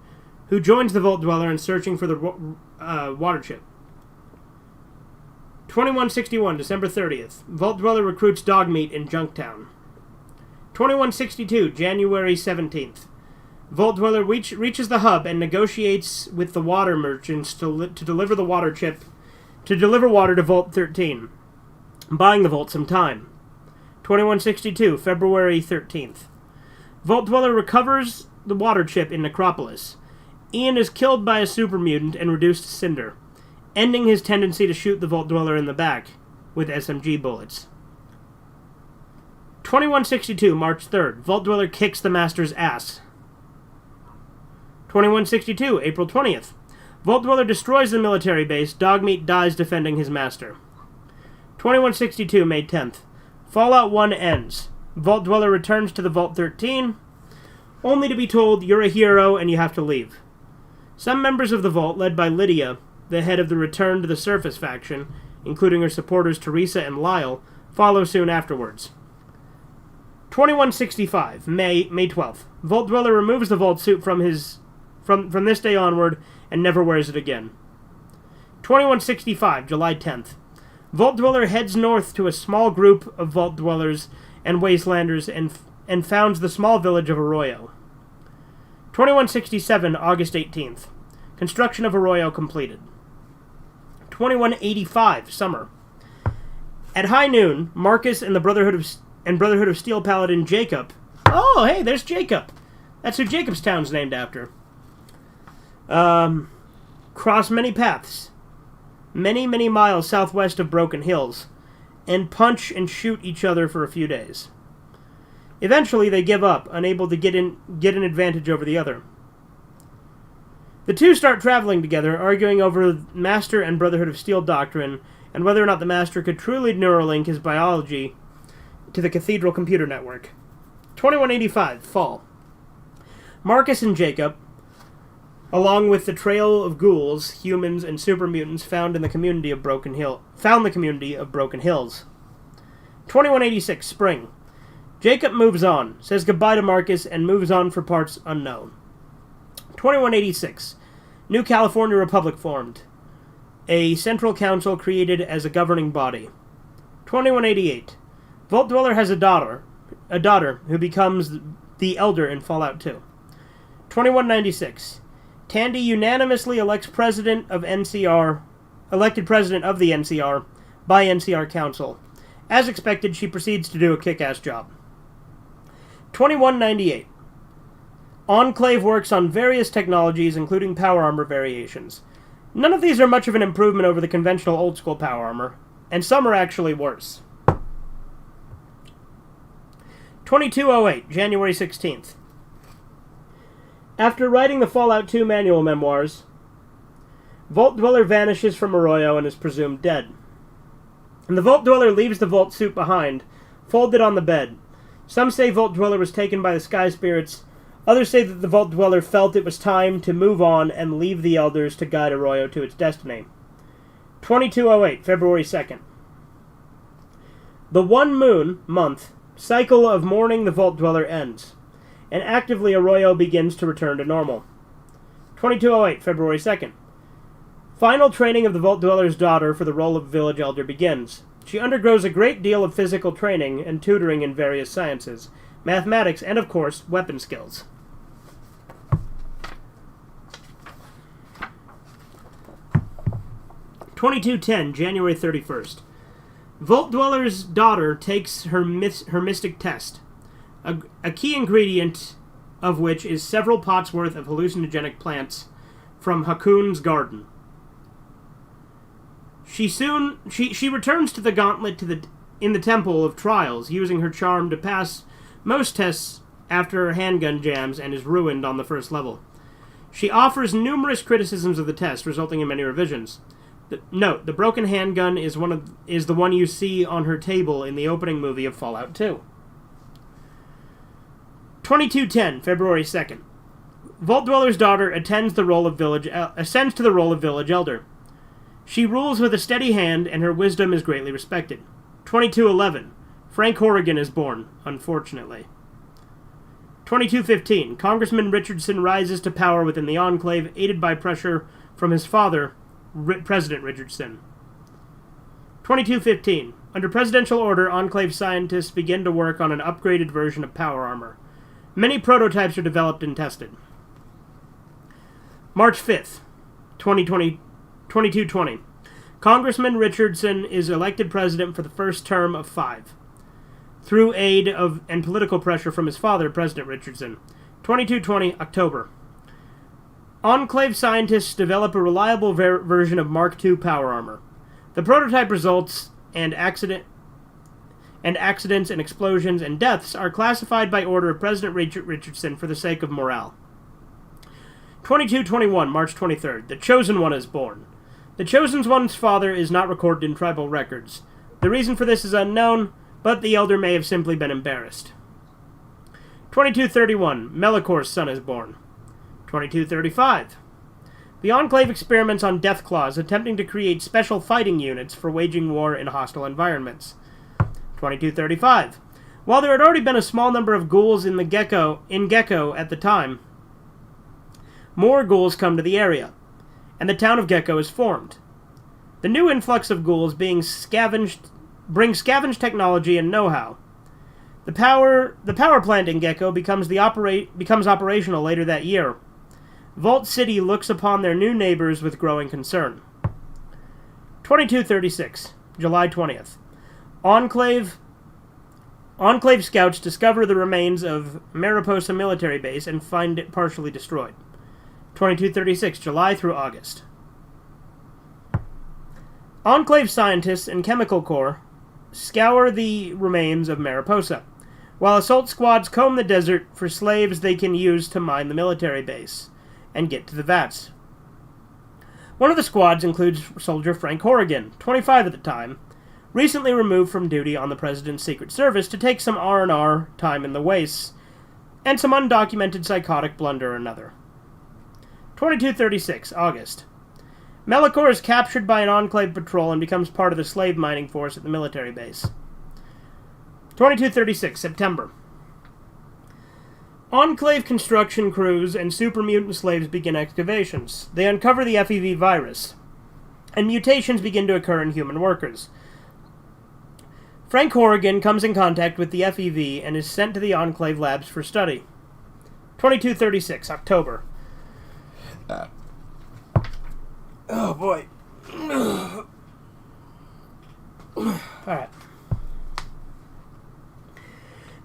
[SPEAKER 1] who joins the Vault Dweller in searching for the water chip. 2161, December 30th. Vault Dweller recruits Dogmeat in Junktown. 2162, January 17th. Vault Dweller reaches the hub and negotiates with the water merchants to deliver the water chip, to deliver water to Vault 13, buying the vault some time. 2162, February 13th. Vault Dweller recovers the water chip in Necropolis. Ian is killed by a super mutant and reduced to cinder, ending his tendency to shoot the Vault Dweller in the back with SMG bullets. 2162, March 3rd. Vault Dweller kicks the Master's ass. 2162, April 20th. Vault Dweller destroys the military base. Dogmeat dies defending his master. 2162, May 10th. Fallout 1 ends. Vault Dweller returns to the Vault 13, only to be told you're a hero and you have to leave. Some members of the Vault, led by Lydia, the head of the Return to the Surface faction, including her supporters Teresa and Lyle, follow soon afterwards. 2165, May 12th. Vault Dweller removes the Vault suit from this day onward and never wears it again. 2165, July 10th. Vault Dweller heads north to a small group of Vault Dwellers and Wastelanders and founds the small village of Arroyo. 2167, August 18th. Construction of Arroyo completed. 2185, summer. At high noon, Marcus and the Brotherhood of Steel Paladin Jacob. Oh, hey, there's Jacob. That's who Jacobstown's named after. Cross many paths, many miles southwest of Broken Hills, and punch and shoot each other for a few days. Eventually, they give up, unable to get an advantage over the other. The two start traveling together, arguing over Master and Brotherhood of Steel doctrine and whether or not the Master could truly Neuralink his biology to the Cathedral computer network. 2185, Fall. Marcus and Jacob, along with the trail of ghouls, humans, and super mutants found the community of Broken Hills. 2186, Spring. Jacob moves on, says goodbye to Marcus, and moves on for parts unknown. 2186, New California Republic formed. A central council created as a governing body. 2188, Vault Dweller has a daughter who becomes the Elder in Fallout 2. 2196, Tandy unanimously elected president of the NCR by NCR Council. As expected, she proceeds to do a kick-ass job. 2198, Enclave works on various technologies, including power armor variations. None of these are much of an improvement over the conventional old-school power armor, and some are actually worse. 2208, January 16th. After writing the Fallout 2 manual memoirs, Vault Dweller vanishes from Arroyo and is presumed dead. And the Vault Dweller leaves the Vault suit behind, folded on the bed. Some say Vault Dweller was taken by the Sky Spirits. Others say that the Vault Dweller felt it was time to move on and leave the Elders to guide Arroyo to its destiny. 2208, February 2nd. The one moon month cycle of mourning the Vault Dweller ends, and actively Arroyo begins to return to normal. 2208, February 2nd. Final training of the Vault Dweller's daughter for the role of Village Elder begins. She undergoes a great deal of physical training and tutoring in various sciences, mathematics, and, of course, weapon skills. January 31st. Vault Dweller's daughter takes her mystic test, a key ingredient of which is several pots worth of hallucinogenic plants from Hakun's garden. She returns to the gauntlet in the Temple of Trials, using her charm to pass most tests after her handgun jams and is ruined on the first level. She offers numerous criticisms of the test, resulting in many revisions. Note, the broken handgun is the one you see on her table in the opening movie of Fallout 2. 2210, February 2nd. Vault Dweller's daughter ascends to the role of Village Elder. She rules with a steady hand, and her wisdom is greatly respected. 2211. Frank Horrigan is born, unfortunately. 2215. Congressman Richardson rises to power within the Enclave, aided by pressure from his father, President Richardson. 2215. Under presidential order, Enclave scientists begin to work on an upgraded version of power armor. Many prototypes are developed and tested. March 5th, 2220. Congressman Richardson is elected president for the first term of 5, through aid and political pressure from his father, President Richardson. 2220, October. Enclave scientists develop a reliable version of Mark II power armor. The prototype results and accidents and explosions and deaths are classified by order of President Richardson for the sake of morale. 2221, March 23rd. The Chosen One is born. The Chosen One's father is not recorded in tribal records. The reason for this is unknown, but the Elder may have simply been embarrassed. 2231, Melicor's son is born. 2235. The Enclave experiments on Deathclaws, attempting to create special fighting units for waging war in hostile environments. 2235. While there had already been a small number of ghouls in Gecko at the time, more ghouls come to the area, and the town of Gecko is formed. The new influx of ghouls brings scavenged technology and know-how. The power plant in Gecko becomes operational later that year. Vault City looks upon their new neighbors with growing concern. 2236, July 20th. Enclave scouts discover the remains of Mariposa military base and find it partially destroyed. 2236, July through August. Enclave scientists and Chemical Corps scour the remains of Mariposa, while assault squads comb the desert for slaves they can use to mine the military base. and get to the vats. One of the squads includes soldier Frank Horrigan, 25 at the time, recently removed from duty on the President's Secret Service to take some R&R time in the wastes, and some undocumented psychotic blunder or another. 2236, August. Melikor is captured by an Enclave patrol and becomes part of the slave mining force at the military base. 2236, September. Enclave construction crews and super mutant slaves begin excavations. They uncover the FEV virus, and mutations begin to occur in human workers. Frank Horrigan comes in contact with the FEV and is sent to the Enclave labs for study. 2236, October. Oh boy. Alright.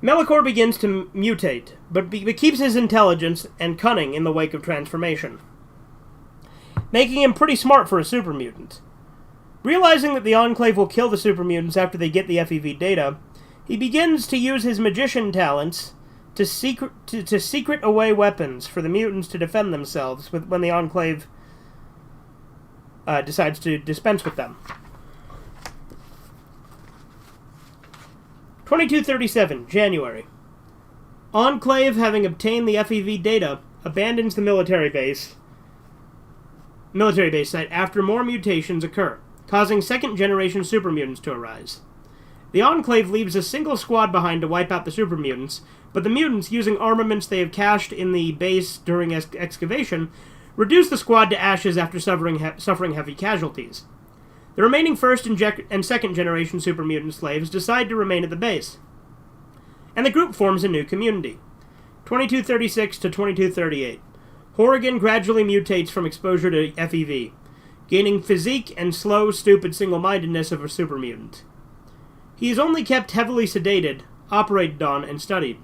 [SPEAKER 1] Melikor begins to mutate, but keeps his intelligence and cunning in the wake of transformation, making him pretty smart for a super mutant. Realizing that the Enclave will kill the super mutants after they get the FEV data, he begins to use his magician talents to secret away weapons for the mutants to defend themselves when the Enclave decides to dispense with them. 2237, January. Enclave, having obtained the FEV data, abandons the military base site after more mutations occur, causing second-generation super mutants to arise. The Enclave leaves a single squad behind to wipe out the super mutants, but the mutants, using armaments they have cached in the base during excavation, reduce the squad to ashes after suffering heavy casualties. The remaining first and second generation super mutant slaves decide to remain at the base, and the group forms a new community. 2236 to 2238. Horrigan gradually mutates from exposure to FEV, gaining physique and slow, stupid single-mindedness of a super mutant. He is only kept heavily sedated, operated on, and studied.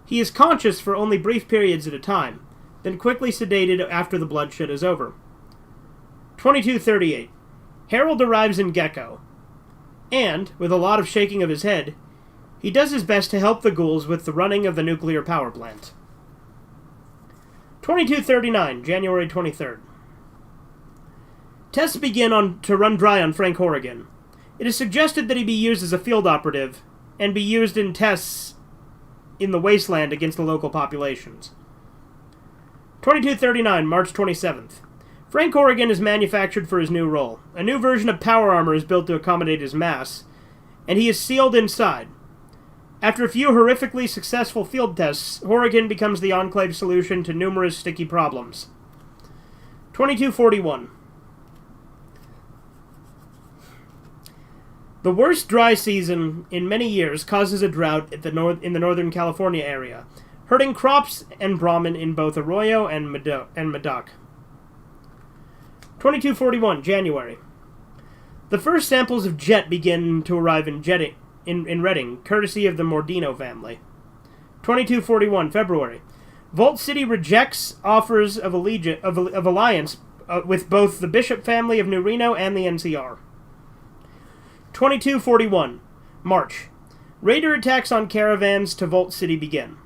[SPEAKER 1] He is conscious for only brief periods at a time, then quickly sedated after the bloodshed is over. 2238. Harold arrives in Gecko, and, with a lot of shaking of his head, he does his best to help the ghouls with the running of the nuclear power plant. 2239, January 23rd. Tests begin to run dry on Frank Horrigan. It is suggested that he be used as a field operative, and be used in tests in the wasteland against the local populations. 2239, March 27th. Frank Horrigan is manufactured for his new role. A new version of power armor is built to accommodate his mass, and he is sealed inside. After a few horrifically successful field tests, Horrigan becomes the Enclave solution to numerous sticky problems. 2241. The worst dry season in many years causes a drought in the Northern California area, hurting crops and Brahmin in both Arroyo and Medoc. 2241, January. The first samples of jet begin to arrive in Redding, courtesy of the Mordino family. 2241, February. Vault City rejects offers of alliance with both the Bishop family of New Reno and the NCR. 2241, March. Raider attacks on caravans to Vault City begin.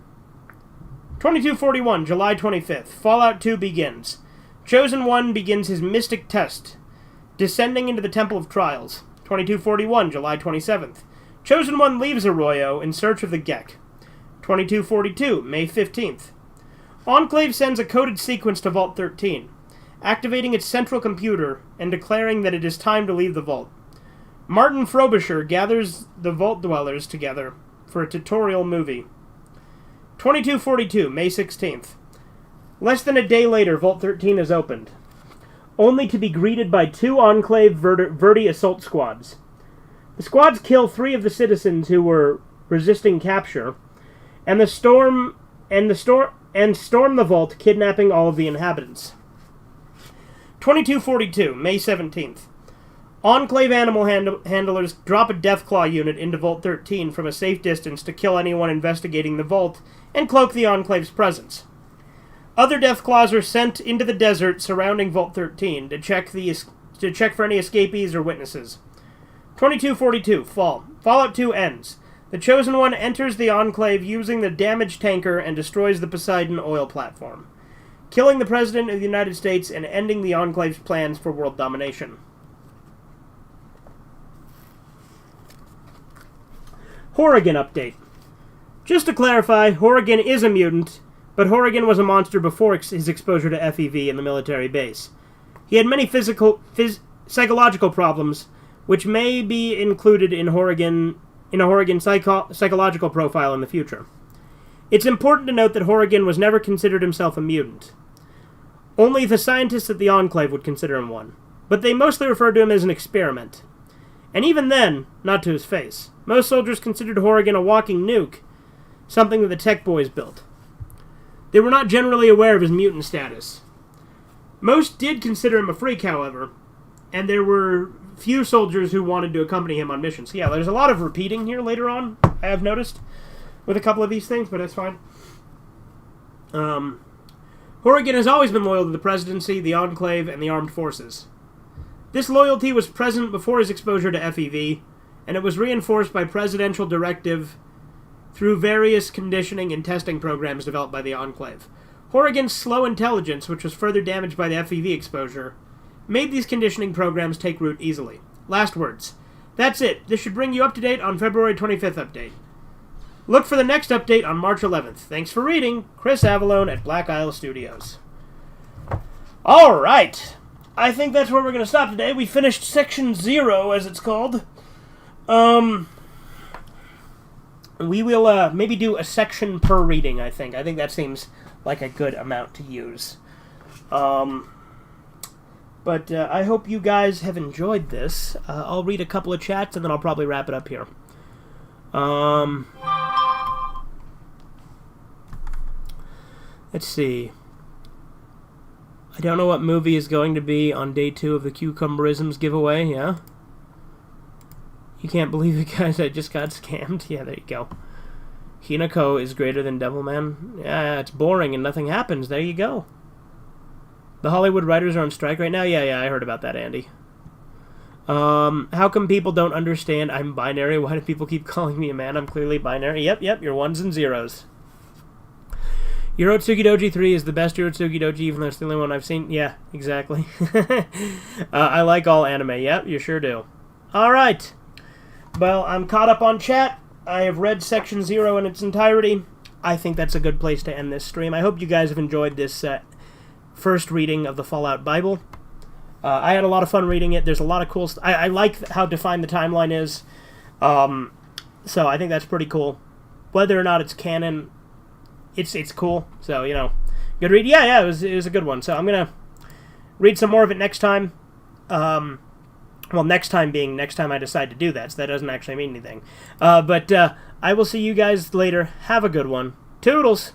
[SPEAKER 1] 2241, July 25th. Fallout 2 begins. Chosen One begins his mystic test, descending into the Temple of Trials. 2241, July 27th. Chosen One leaves Arroyo in search of the Gek. 2242, May 15th. Enclave sends a coded sequence to Vault 13, activating its central computer and declaring that it is time to leave the vault. Martin Frobisher gathers the Vault Dwellers together for a tutorial movie. 2242, May 16th. Less than a day later, Vault 13 is opened, only to be greeted by two Enclave Verdi assault squads. The squads kill 3 of the citizens who were resisting capture, and storm the vault, kidnapping all of the inhabitants. 2242, May 17th. Enclave animal handlers drop a Deathclaw unit into Vault 13 from a safe distance to kill anyone investigating the vault and cloak the Enclave's presence. Other Deathclaws are sent into the desert surrounding Vault 13 to check for any escapees or witnesses. 2242, Fall. Fallout 2 ends. The Chosen One enters the Enclave using the damaged tanker and destroys the Poseidon oil platform. killing the President of the United States and ending the Enclave's plans for world domination. Horrigan update. Just to clarify, Horrigan is a mutant, but Horrigan was a monster before his exposure to FEV in the military base. He had many psychological problems, which may be included in a Horrigan psychological profile in the future. It's important to note that Horrigan was never considered himself a mutant. Only the scientists at the Enclave would consider him one, but they mostly referred to him as an experiment. And even then, not to his face. Most soldiers considered Horrigan a walking nuke, something that the Tech Boys built. They were not generally aware of his mutant status. Most did consider him a freak, however, and there were few soldiers who wanted to accompany him on missions. Yeah, there's a lot of repeating here later on, I have noticed, with a couple of these things, but that's fine. Horrigan has always been loyal to the presidency, the Enclave, and the armed forces. This loyalty was present before his exposure to FEV, and it was reinforced by presidential directive through various conditioning and testing programs developed by the Enclave. Horrigan's slow intelligence, which was further damaged by the FEV exposure, made these conditioning programs take root easily. Last words. That's it. This should bring you up to date on February 25th update. Look for the next update on March 11th. Thanks for reading. Chris Avallone at Black Isle Studios. All right. I think that's where we're going to stop today. We finished Section 0, as it's called. We will maybe do a section per reading, I think. I think that seems like a good amount to use. But I hope you guys have enjoyed this. I'll read a couple of chats, and then I'll probably wrap it up here. Let's see. I don't know what movie is going to be on day 2 of the Cucumberisms giveaway, yeah? You can't believe it, guys. I just got scammed. Yeah, there you go. Hinako is greater than Devilman. Yeah, it's boring and nothing happens. There you go. The Hollywood writers are on strike right now? Yeah, I heard about that, Andy. How come people don't understand I'm binary? Why do people keep calling me a man? I'm clearly binary. Yep, you're ones and zeros. Urotsuki Doji 3 is the best Urotsuki Doji, even though it's the only one I've seen. Yeah, exactly. I like all anime. Yep, you sure do. Alright. Well, I'm caught up on chat. I have read Section 0 in its entirety. I think that's a good place to end this stream. I hope you guys have enjoyed this first reading of the Fallout Bible. I had a lot of fun reading it. There's a lot of cool stuff. I like how defined the timeline is. So I think that's pretty cool. Whether or not it's canon, it's cool. So, you know, good read. Yeah, it was a good one. So I'm going to read some more of it next time. Well, next time being next time I decide to do that, so that doesn't actually mean anything. But I will see you guys later. Have a good one. Toodles!